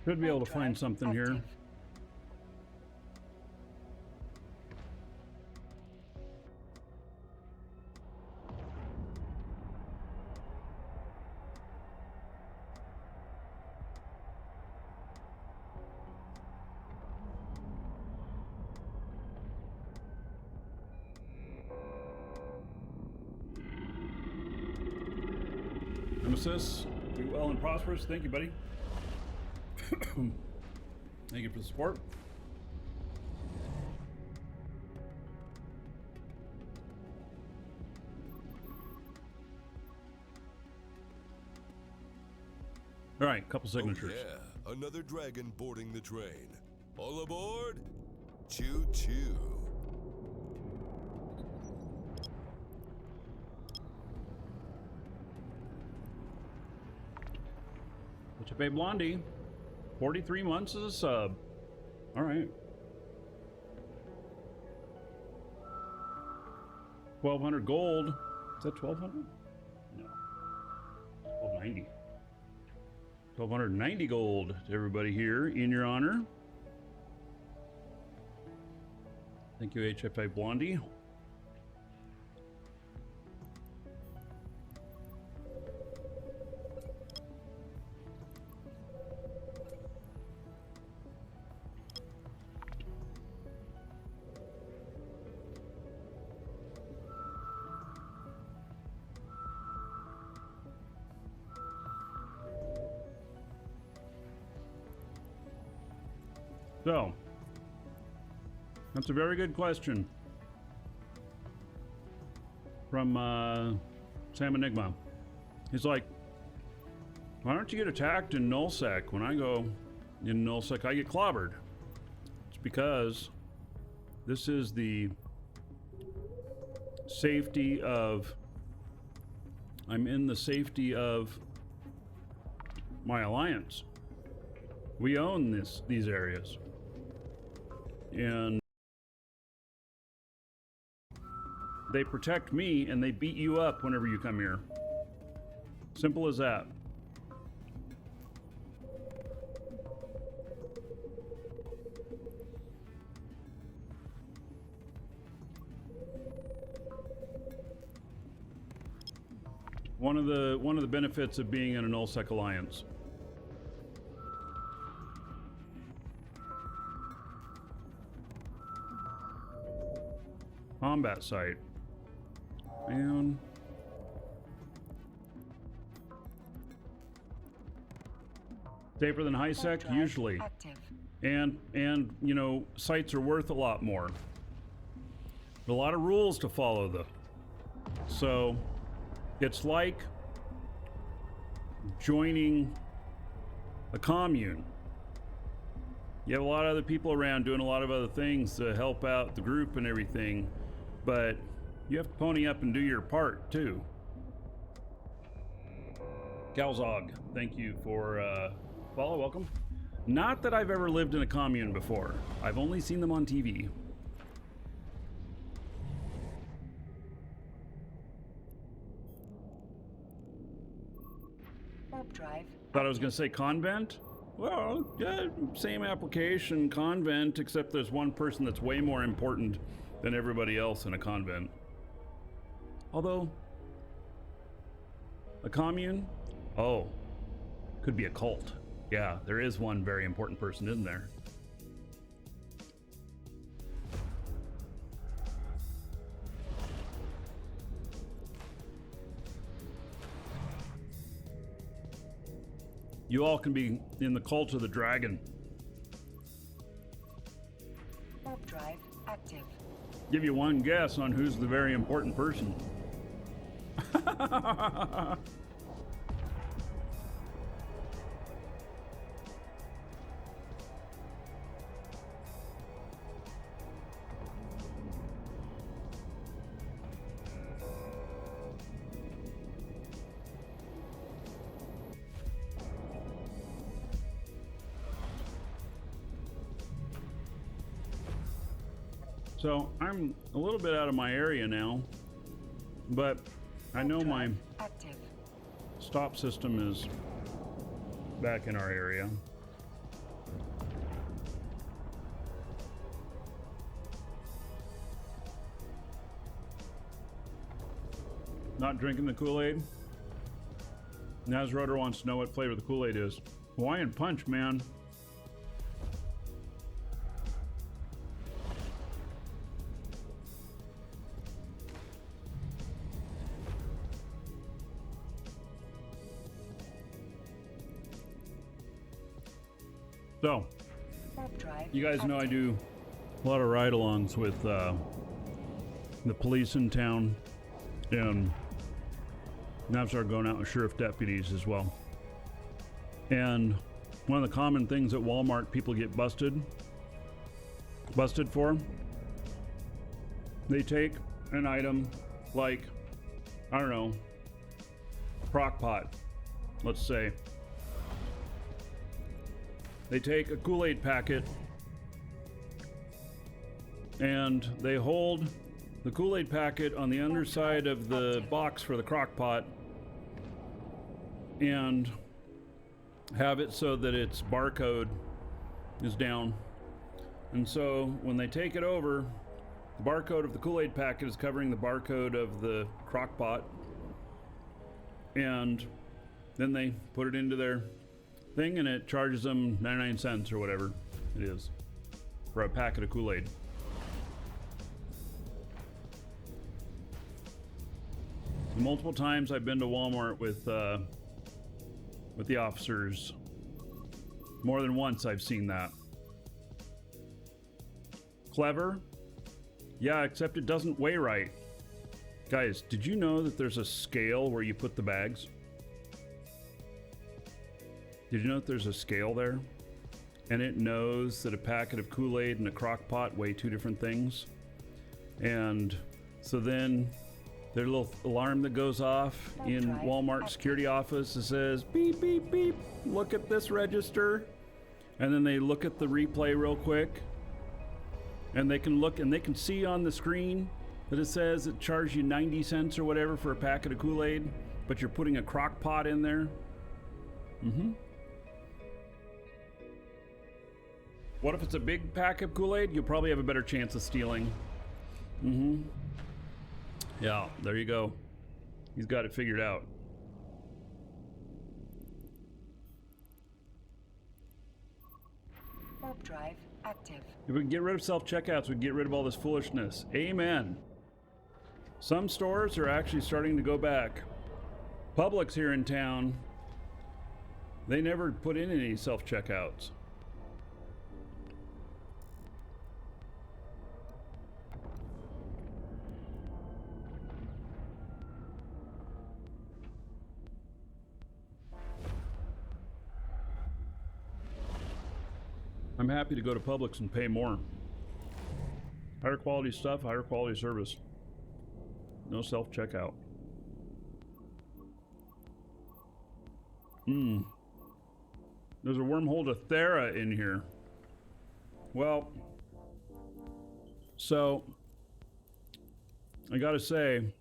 Should be able to find something here. Nemesis, be well and prosperous. Thank you, buddy. Thank you for the support. All right, couple signatures. Oh yeah, another dragon boarding the train. All aboard? Choo choo. What's up, babe Blondie? 43 months as a sub. All right. 1,200 gold. Is that 1,200? No. 1,290. 1,290 gold to everybody here in your honor. Thank you, HFA Blondie. So, that's a very good question from Sam Enigma. He's like, why don't you get attacked in nullsec? When I go in nullsec, I get clobbered. It's because this is the safety of, I'm in the safety of my alliance. We own these areas. And they protect me and they beat you up whenever you come here. Simple as that. One of the benefits of being in a nullsec alliance. Combat site. And safer than high sec usually. Active. And you know, sites are worth a lot more. A lot of rules to follow though. So it's like joining a commune. You have a lot of other people around doing a lot of other things to help out the group and everything, but you have to pony up and do your part too. Calzog, thank you for follow, welcome. Not that I've ever lived in a commune before. I've only seen them on TV. Warp drive. Thought I was gonna say convent? Well, yeah, same application, convent, except there's one person that's way more important than everybody else in a convent. Although, a commune? Oh, Could be a cult. Yeah, there is one very important person, isn't there? You all can be in the cult of the dragon. Warp drive active. Give you one guess on who's the very important person. So I'm a little bit out of my area now, but I know my Active. stop system is back in our area. Not drinking the Kool-Aid? Nazroder wants to know what flavor the Kool-Aid is. Hawaiian Punch, man. So, Warp drive. you guys know I active. do a lot of ride-alongs with the police in town, and now I've started going out with sheriff deputies as well. And one of the common things at Walmart people get busted for, they take an item like, I don't know, crock pot, let's say. They take a Kool-Aid packet and they hold the Kool-Aid packet on the underside of the box for the crock pot and have it so that its barcode is down. And so when they take it over, the barcode of the Kool-Aid packet is covering the barcode of the crock pot, and then they put it into their thing and it charges them 99 cents or whatever it is for a packet of Kool-Aid. Multiple times I've been to Walmart with the officers. More than once I've seen that. Clever? Yeah, except it doesn't weigh right. Guys, did you know that there's a scale where you put the bags? Did you know that there's a scale there? And it knows that a packet of Kool-Aid and a crock pot weigh two different things. And so then there's a little alarm that goes off in Walmart security office that says, beep, beep, beep, look at this register. And then they look at the replay real quick. And they can look and they can see on the screen that it says it charged you 90 cents or whatever for a packet of Kool-Aid, but you're putting a crock pot in there. Mm-hmm. What if it's a big pack of Kool-Aid? You'll probably have a better chance of stealing. Mm-hmm. Yeah, there you go. He's got it figured out. Warp drive active. If we can get rid of self-checkouts, we can get rid of all this foolishness. Amen. Some stores are actually starting to go back. Publix here in town, they never put in any self-checkouts. I'm happy to go to Publix and pay more. Higher quality stuff, higher quality service. No self-checkout. There's a wormhole to Thera in here. Well, so I gotta say,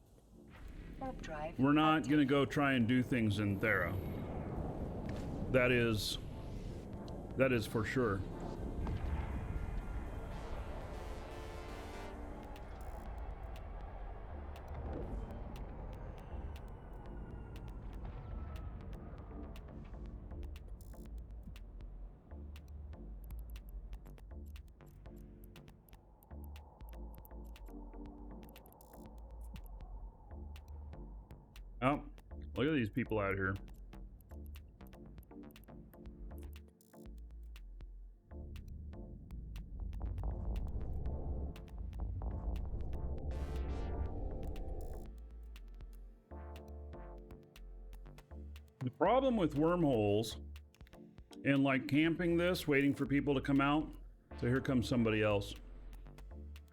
Warp drive we're not active. gonna go try and do things in Thera. That is for sure. Oh, look at these people out here. The problem with wormholes and like camping this, waiting for people to come out, so here comes somebody else,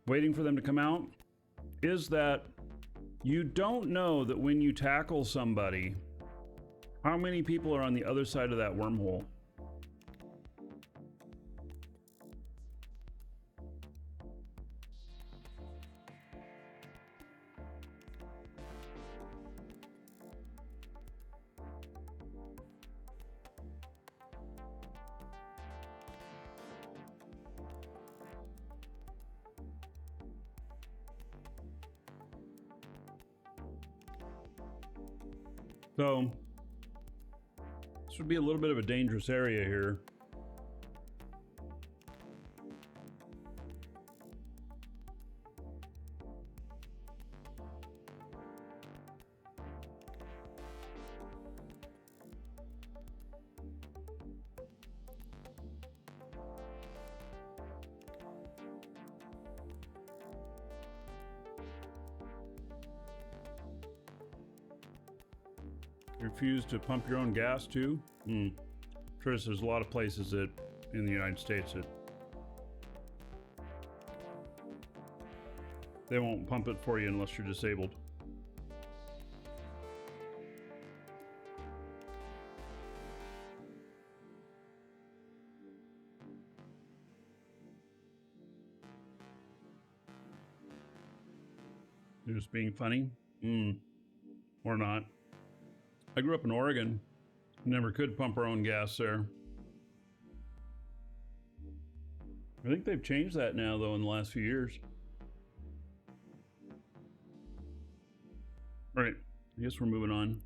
waiting for them to come out, is that you don't know that when you tackle somebody, how many people are on the other side of that wormhole. So, this would be a little bit of a dangerous area here. You refuse to pump your own gas too? Sure, there's a lot of places that in the United States that they won't pump it for you unless you're disabled. You're just being funny? Or not. I grew up in Oregon. Never could pump our own gas there. I think they've changed that now, though, in the last few years. All right, I guess we're moving on.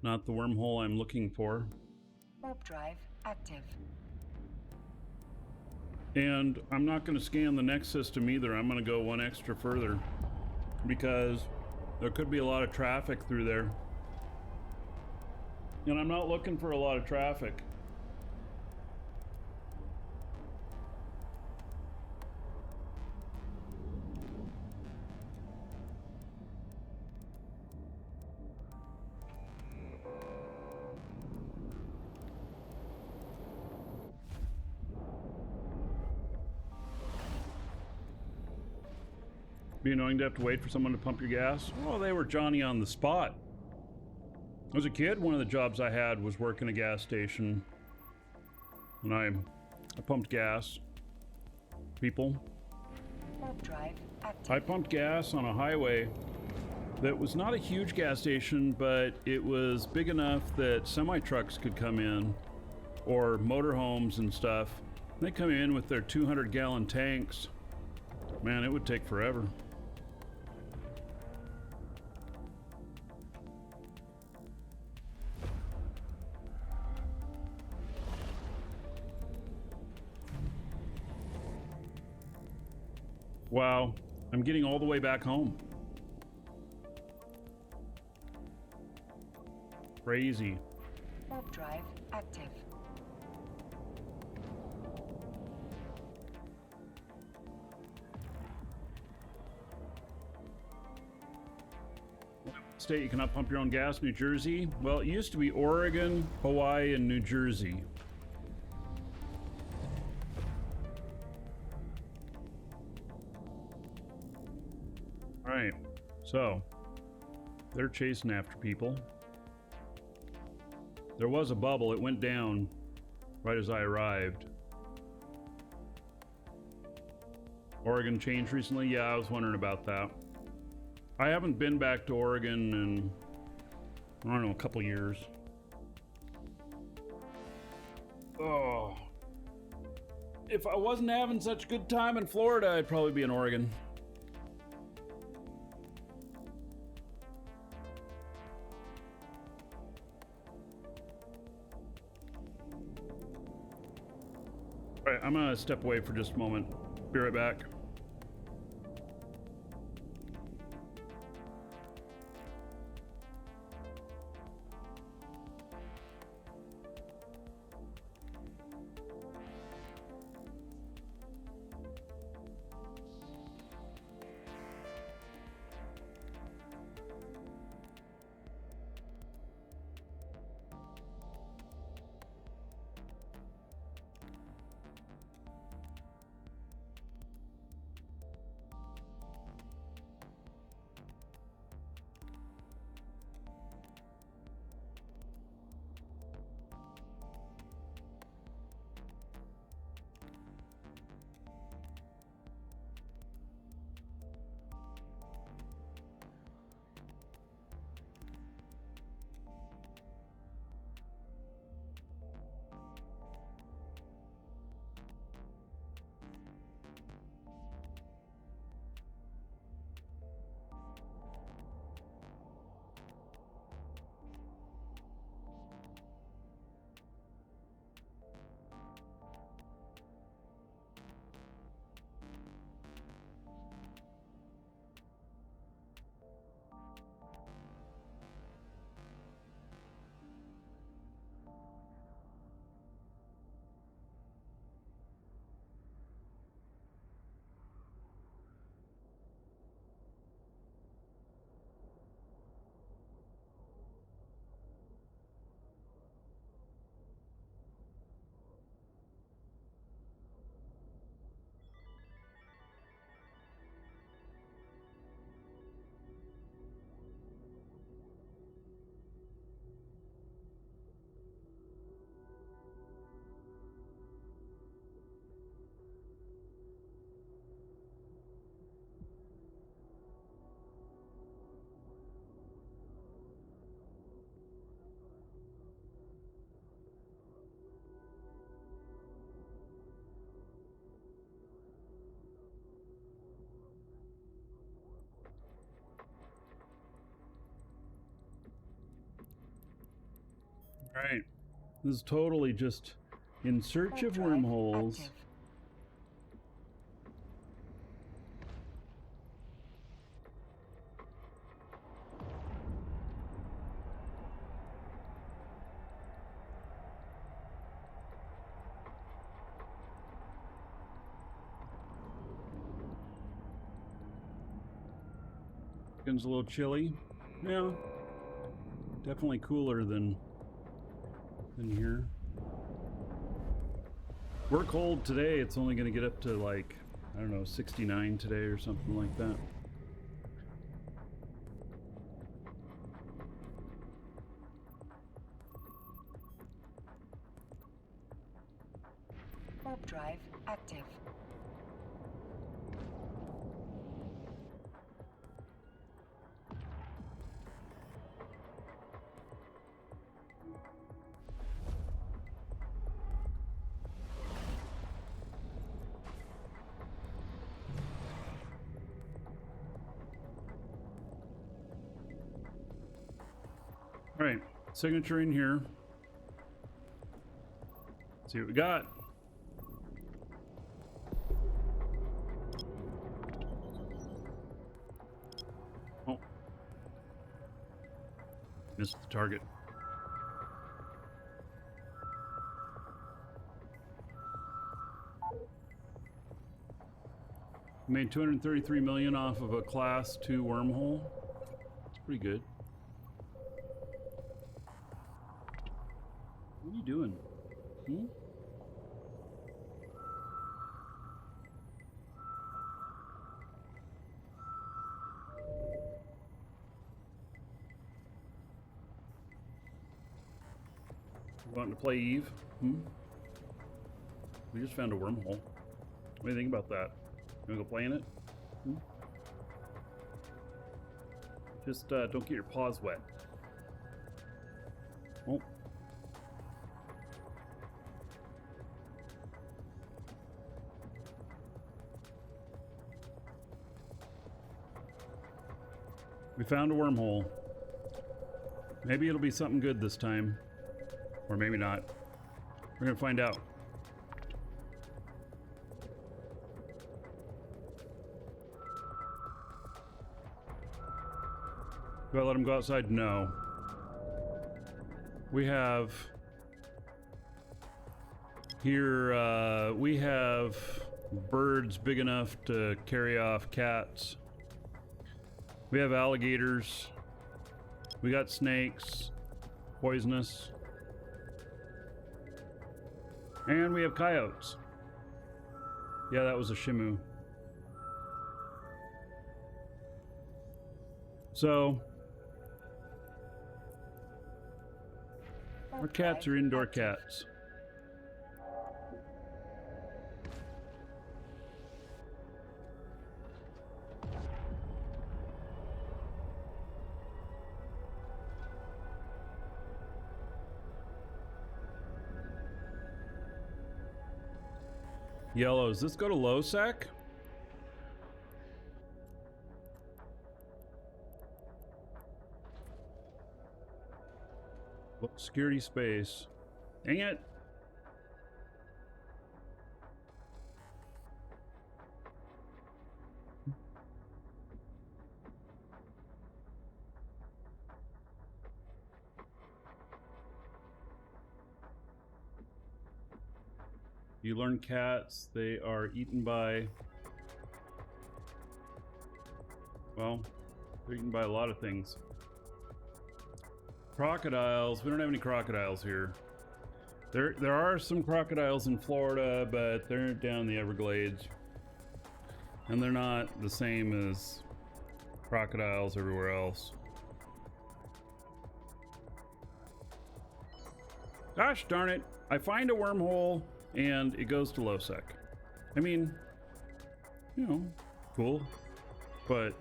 Not the wormhole I'm looking for. Warp drive active. And I'm not going to scan the next system either. I'm going to go one extra further because there could be a lot of traffic through there. And I'm not looking for a lot of traffic. Be annoying to have to wait for someone to pump your gas. Oh, they were Johnny on the spot. As a kid, one of the jobs I had was working a gas station. And I pumped gas. People. Warp drive active. I pumped gas on a highway that was not a huge gas station, but it was big enough that semi-trucks could come in, or motorhomes and stuff. They come in with their 200-gallon tanks. Man, it would take forever. Wow, I'm getting all the way back home. Crazy. Warp drive active. State you cannot pump your own gas, New Jersey. Well, it used to be Oregon, Hawaii, and New Jersey. All right, so they're chasing after people. There was a bubble. It went down right as I arrived. Oregon changed recently? Yeah, I was wondering about that. I haven't been back to Oregon in, I don't know, a couple years. Oh. If I wasn't having such a good time in Florida, I'd probably be in Oregon. All right, I'm gonna step away for just a moment. Be right back. Alright. This is totally just in search Warp of drive wormholes. active. It's a little chilly. Yeah. Definitely cooler than here. We're cold today. It's only going to get up to like, I don't know, 69 today or something like that. Warp drive active. All right, signature in here. Let's see what we got. Oh. Missed the target. Made 233 million off of a class 2 wormhole. It's pretty good. What are you doing? Hmm? Wanting to play Eve? Hmm? We just found a wormhole. What do you think about that? You wanna go play in it? Hmm? Just don't get your paws wet. Oh. We found a wormhole. Maybe it'll be something good this time. Or maybe not. We're gonna find out. Do I let him go outside? No. We have here, we have birds big enough to carry off cats. We have alligators. We got snakes, poisonous. And we have coyotes. Yeah, that was a Shimu. So, our Warp cats drive are indoor active. cats. Yellow, does this go to low sec? Security space. Dang it. You learn cats, they are eaten by, well, they're eaten by a lot of things. Crocodiles, we don't have any crocodiles here. There are some crocodiles in Florida, but they're down in the Everglades. And they're not the same as crocodiles everywhere else. Gosh darn it, I find a wormhole and it goes to low sec. I mean, you know, cool, but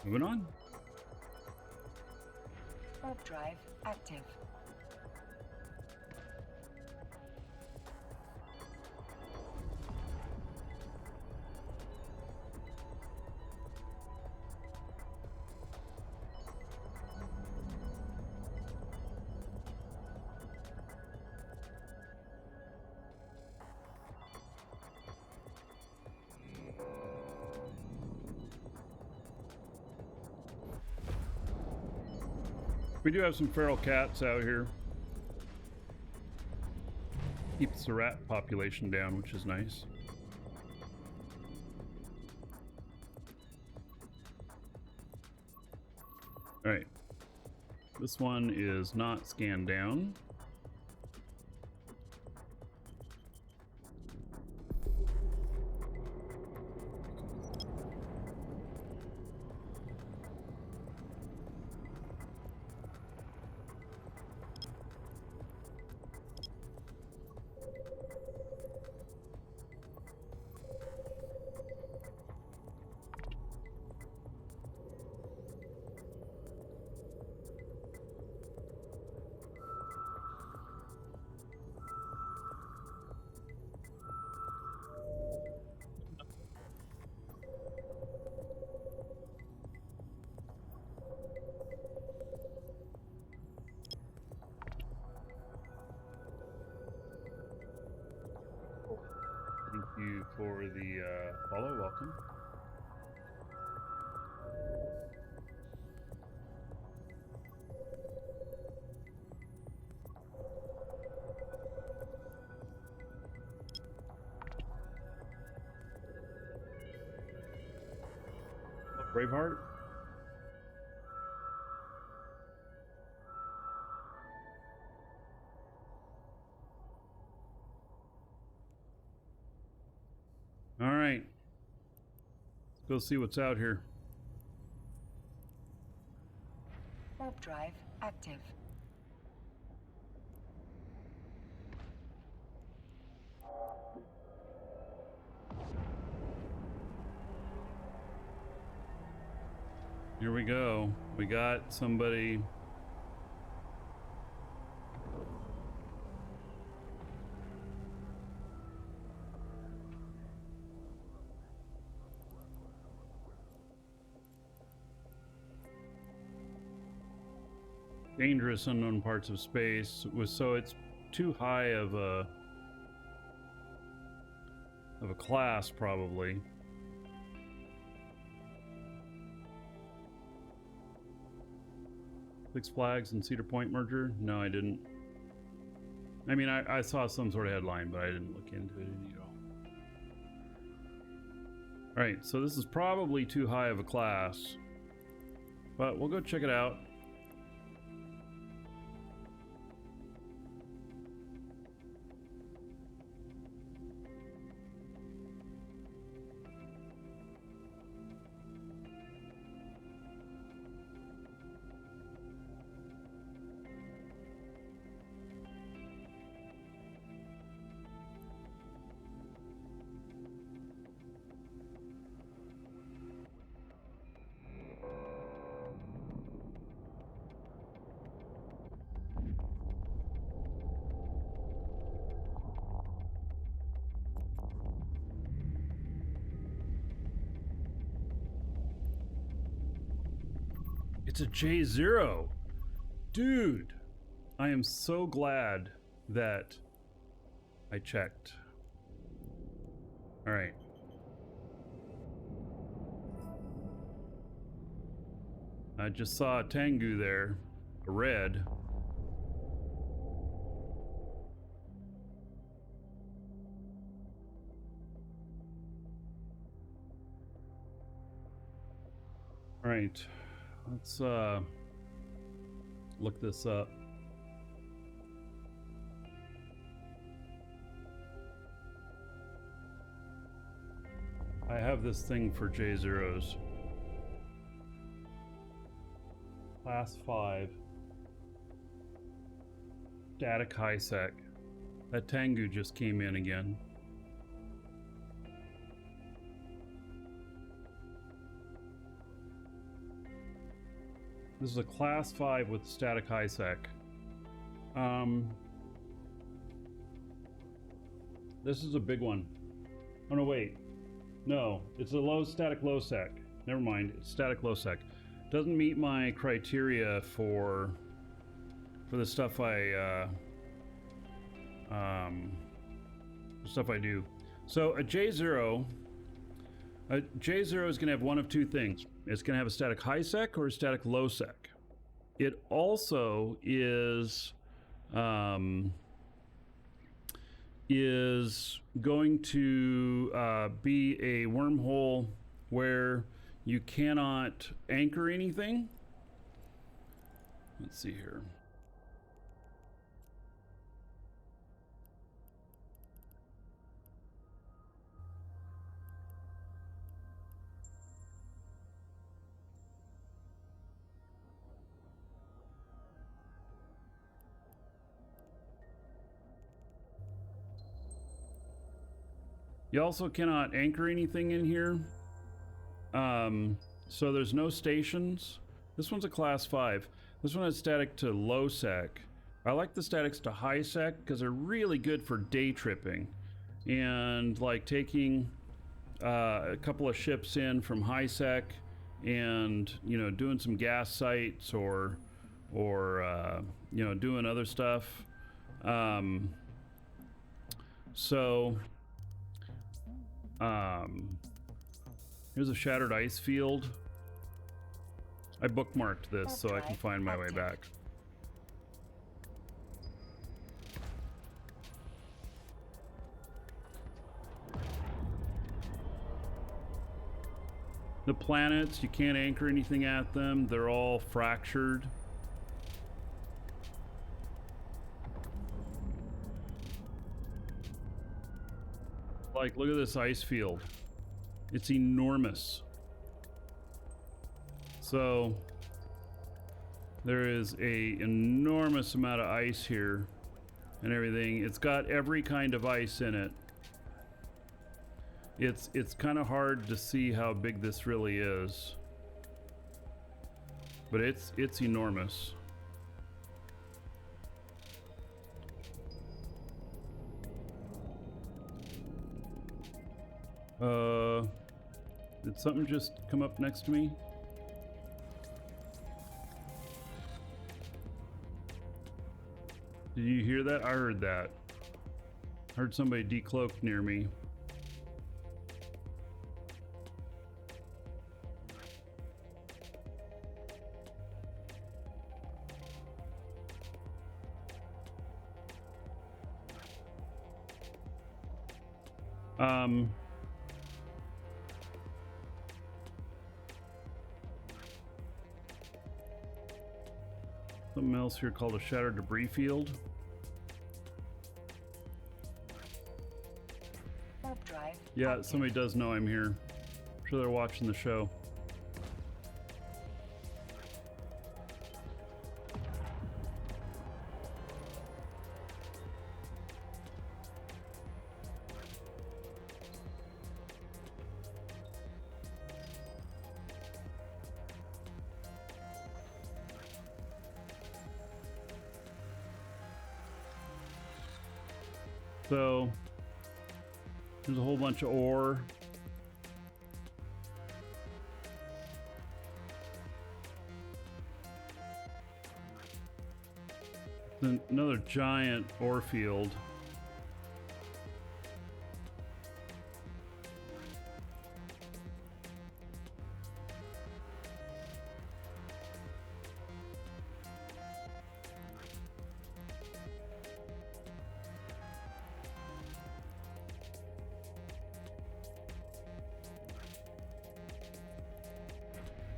moving on. Warp drive active. We do have some feral cats out here. Keeps the rat population down, which is nice. Alright. This one is not scanned down. Thank you for the follow. Welcome. Braveheart. All right. Let's go see what's out here. Warp drive active. Here we go. We got somebody. Dangerous unknown parts of space. So it's too high of a class, probably. Six Flags and Cedar Point merger? No, I didn't. I mean, I saw some sort of headline, but I didn't look into it at all. Alright, so this is probably too high of a class. But we'll go check it out. It's a J0. Dude, I am so glad that I checked. All right. I just saw a Tengu there, a red. All right. Let's look this up. I have this thing for J0s. Class 5. Static high sec. That Tengu just came in again. This is a class 5 with static high sec. This is a big one. Oh no, wait. No, it's a low static low sec. Never mind, it's static low sec. Doesn't meet my criteria for the stuff I do. So a J0 is going to have one of two things. It's going to have a static high sec or a static low sec. it also is going to be a wormhole where you cannot anchor anything. Let's see here. You also cannot anchor anything in here. So there's no stations. This one's a class 5. This one is static to low sec. I like the statics to high sec because they're really good for day tripping. And like taking a couple of ships in from high sec and, you know, doing some gas sites or you know, doing other stuff. Here's a shattered ice field. I bookmarked this so I can find my way back. The planets, you can't anchor anything at them. They're all fractured. Like, look at this ice field. It's enormous. So there is a enormous amount of ice here and everything. It's got every kind of ice in it. It's kind of hard to see how big this really is, but it's enormous. Did something just come up next to me? Did you hear that? I heard that. I heard somebody decloak near me. Something else here called a shattered debris field. Warp drive. Yeah, active. somebody does know I'm here. I'm sure they're watching the show. So there's a whole bunch of ore. Then another giant ore field.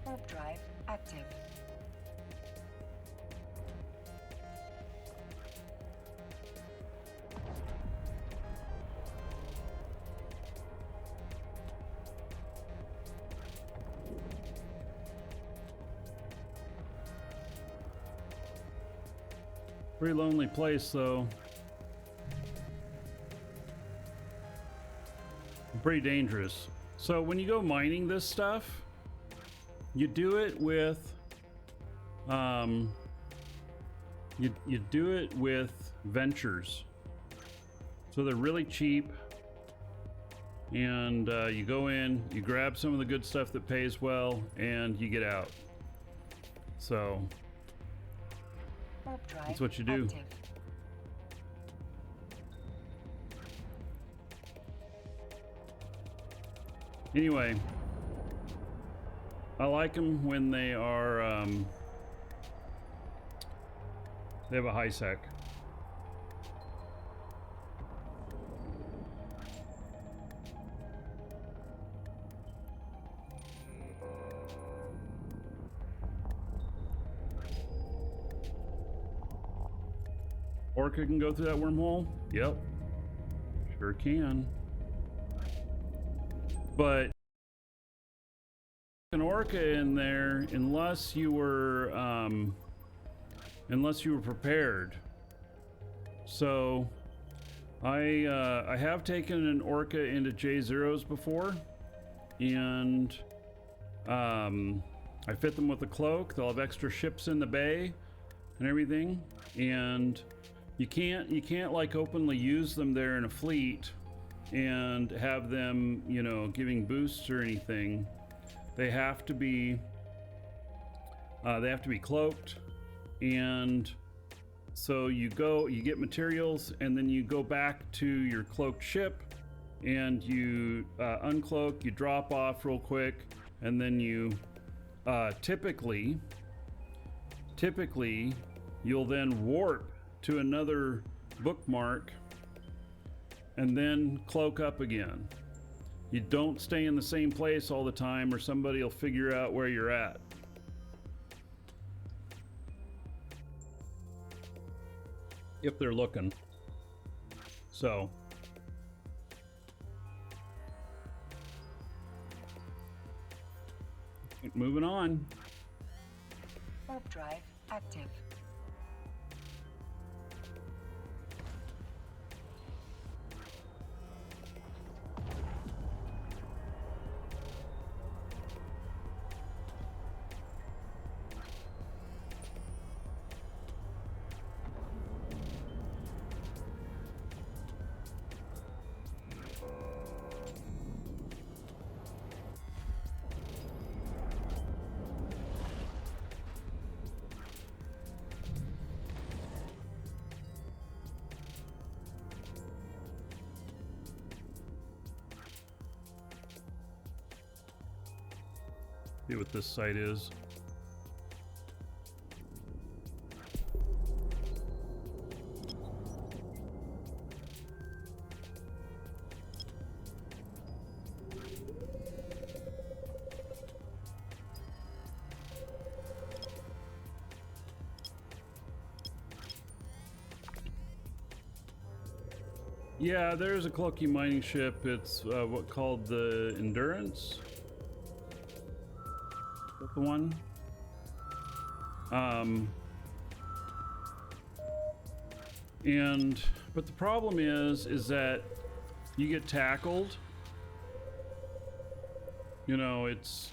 Warp drive active. Pretty lonely place though. Pretty dangerous. So when you go mining this stuff, you do it with you do it with ventures. So they're really cheap, and you go in, you grab some of the good stuff that pays well, and you get out. So Warp drive that's what you do. active. Anyway, I like them when they are They have a high sec. Orca can go through that wormhole? Yep. Sure can. But an orca in there unless you were prepared. So I have taken an orca into J0s before, and I fit them with a cloak. They'll have extra ships in the bay and everything, and you can't like openly use them there in a fleet and have them, you know, giving boosts or anything. They have to be cloaked, and so you get materials, and then you go back to your cloaked ship, and you uncloak, you drop off real quick, and then you typically you'll then warp to another bookmark and then cloak up again. You don't stay in the same place all the time, or somebody will figure out where you're at. If they're looking. So moving on. Warp drive active. See what this site is. Yeah, there's a Cloaky mining ship. It's what called the Endurance. Is that the one? But the problem is that you get tackled. You know, it's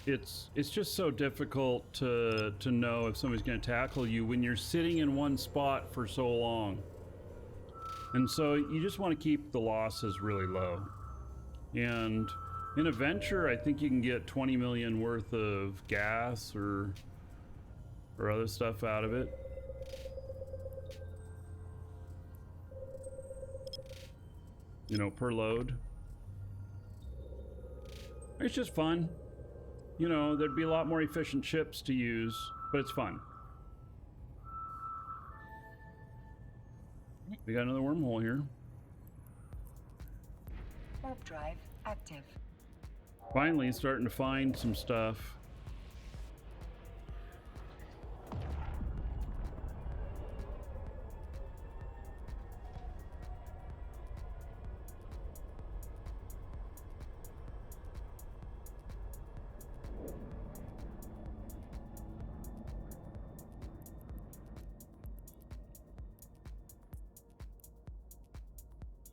just so difficult to know if somebody's going to tackle you when you're sitting in one spot for so long. And so you just want to keep the losses really low. And in a venture, I think you can get 20 million worth of gas or other stuff out of it. You know, per load. It's just fun. You know, there'd be a lot more efficient ships to use, but it's fun. We got another wormhole here. Warp drive active. Finally starting to find some stuff.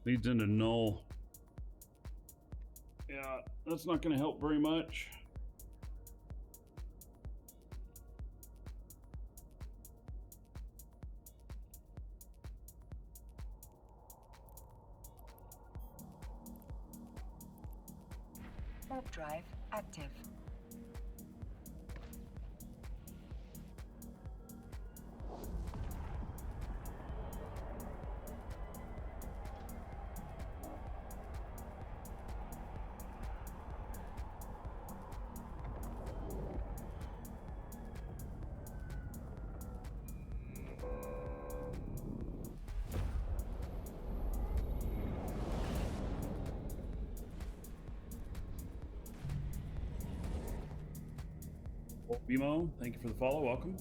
Leads into null. Yeah, that's not going to help very much. Warp drive active. Bimo, thank you for the follow. Welcome.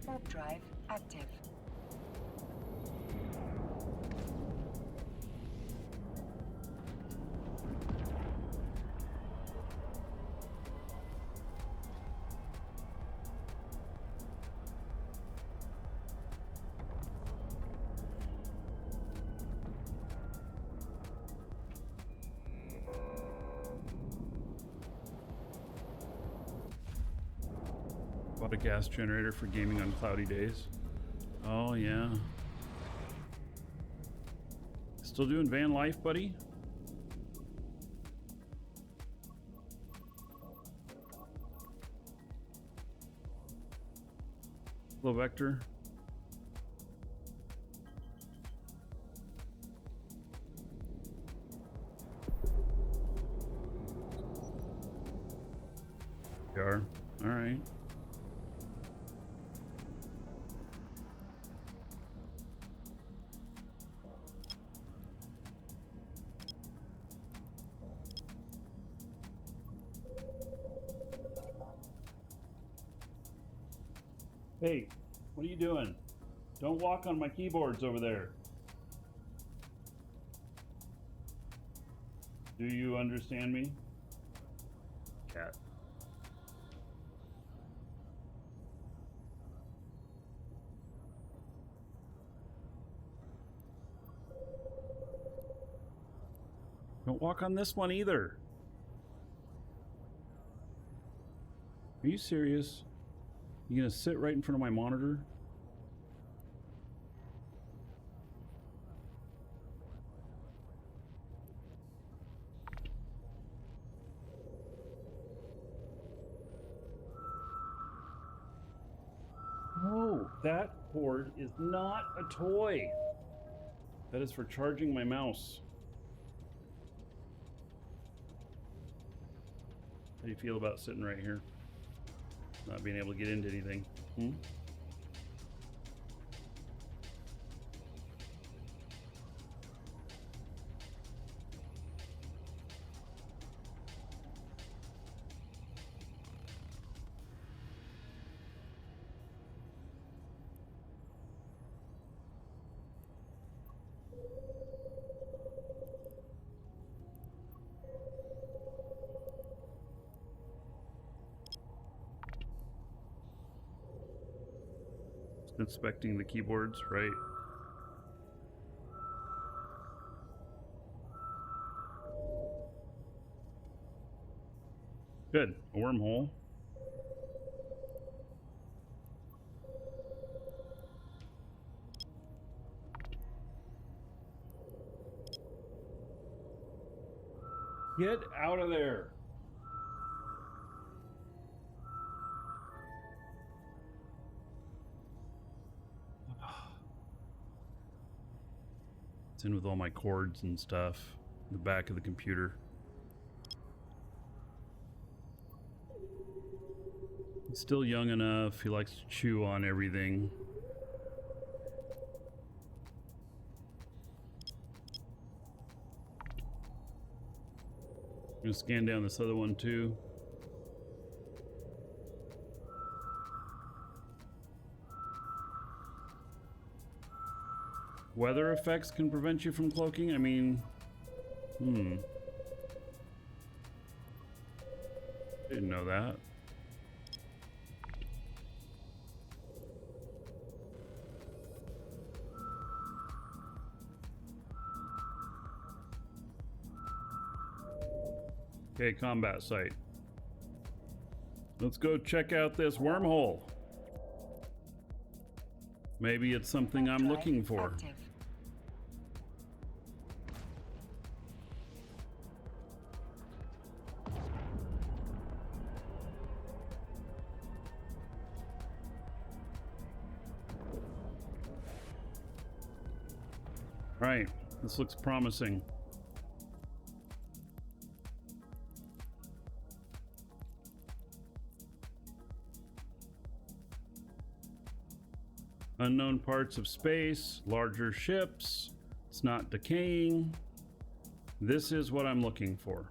Warp drive active. Bought a gas generator for gaming on cloudy days. Oh yeah. Still doing van life, buddy? Hello, Vector. You are? All right. Hey, what are you doing? Don't walk on my keyboards over there. Do you understand me? Cat. Don't walk on this one either. Are you serious? You gonna sit right in front of my monitor? No, that cord is not a toy. That is for charging my mouse. How do you feel about sitting right here? Not being able to get into anything. Inspecting the keyboards, right? Good. A wormhole. Get out of there. It's in with all my cords and stuff. The back of the computer. He's still young enough. He likes to chew on everything. I'm gonna scan down this other one too. Weather effects can prevent you from cloaking? I mean, didn't know that. Okay, combat site. Let's go check out this wormhole. Maybe it's something I'm looking for. Active. Right, this looks promising. Unknown parts of space, larger ships, it's not decaying. This is what I'm looking for.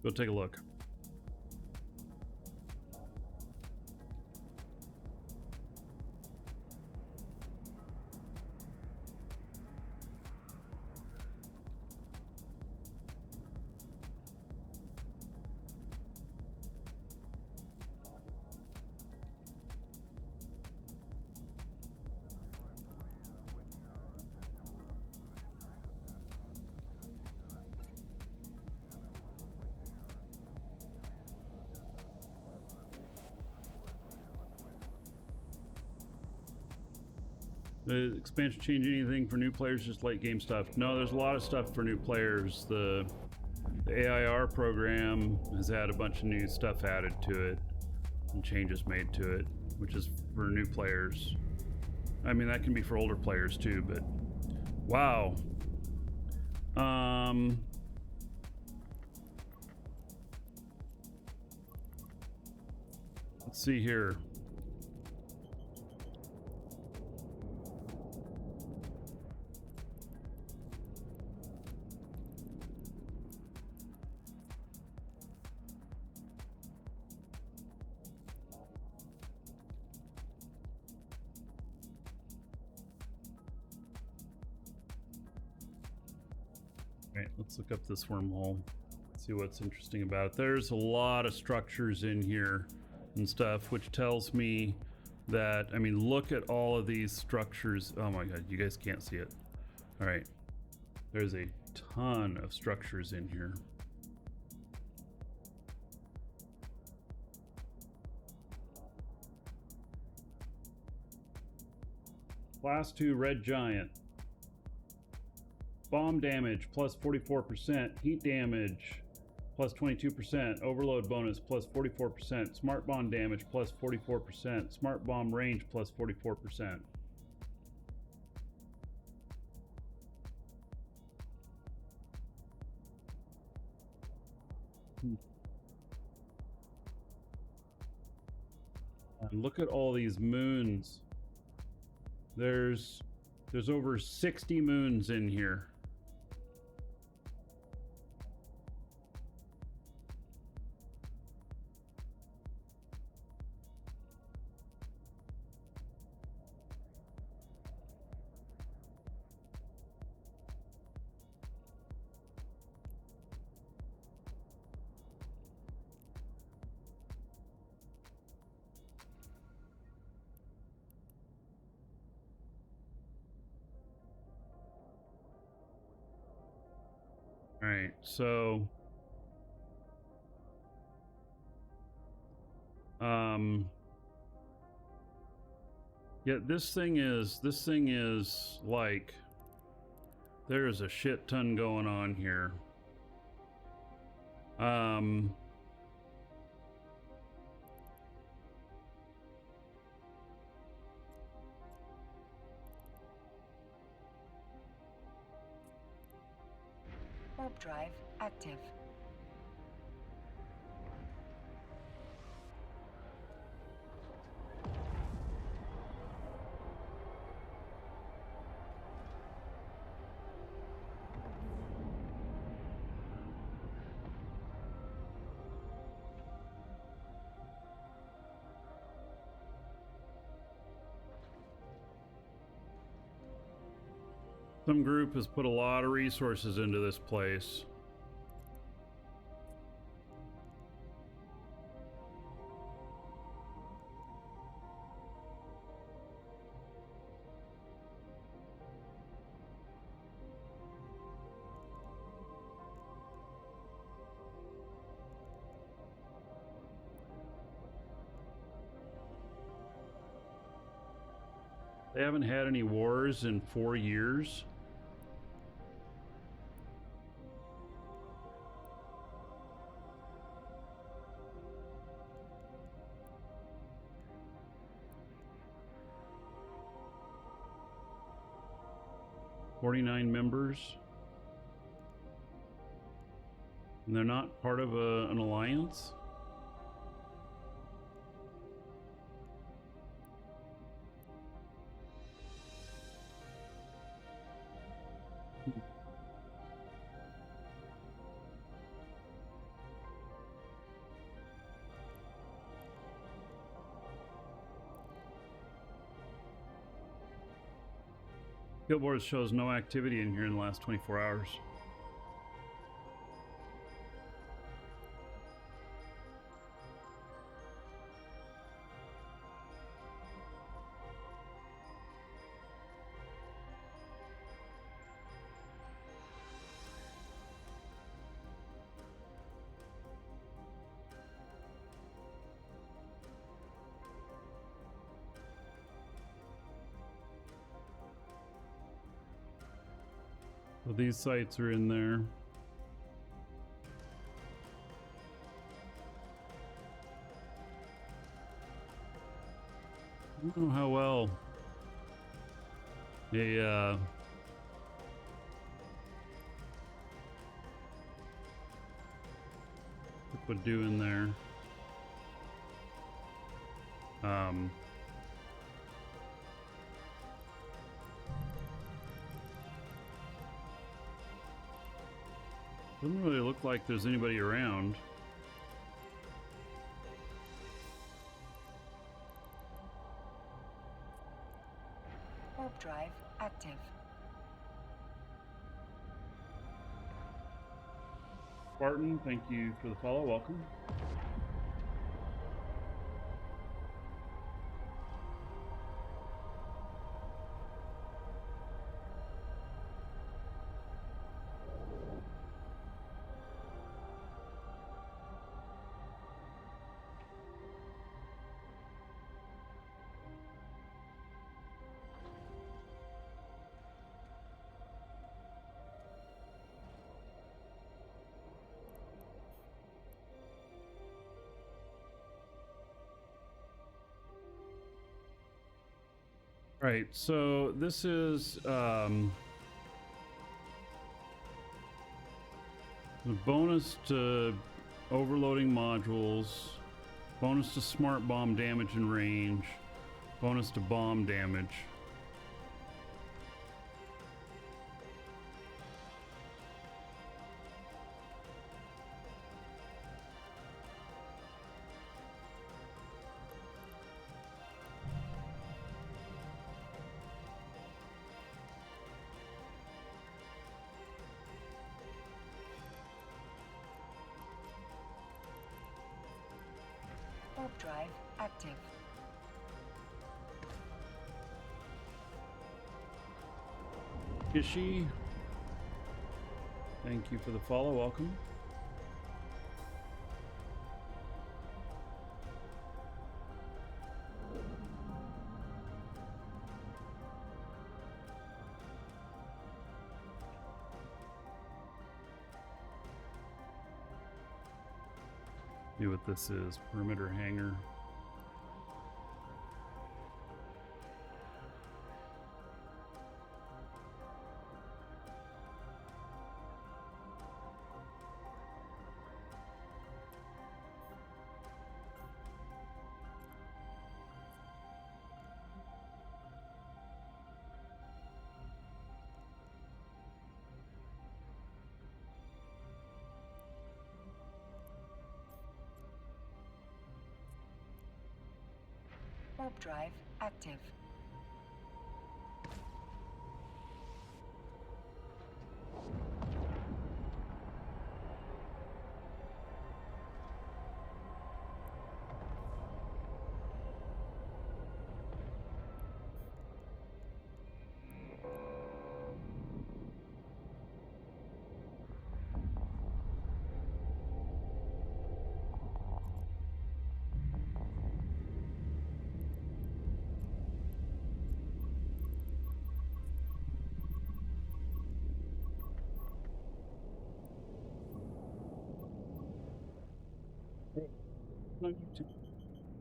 Go take a look. The expansion change anything for new players, just late game stuff? No, there's a lot of stuff for new players. The AIR program has had a bunch of new stuff added to it and changes made to it, which is for new players. I mean, that can be for older players too, but wow. Let's see here. Let's look up this wormhole, see what's interesting about it. There's a lot of structures in here and stuff, which tells me that, I mean, look at all of these structures. Oh my god, you guys can't see it. All right, there's a ton of structures in here. Class 2 red giant. Bomb damage plus 44%, heat damage plus 22%, overload bonus plus 44%, smart bomb damage plus 44%, smart bomb range plus 44%. And look at all these moons. There's over 60 moons in here. All right, so yeah, this thing is like, there's a shit ton going on here. Warp drive active. Some group has put a lot of resources into this place. They haven't had any wars in 4 years. 49 members. And they're not part of an alliance? Guild Wars shows no activity in here in the last 24 hours. So these sites are in there. I don't know how well a would do in there. Doesn't really look like there's anybody around. Warp drive active. Spartan, thank you for the follow. Welcome. Right, so this is a bonus to overloading modules, bonus to smart bomb damage and range, bonus to bomb damage. Warp drive active. Kishi, thank you for the follow. Welcome. See what this is. Perimeter hangar. Warp drive active.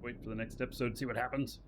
Wait for the next episode, see what happens.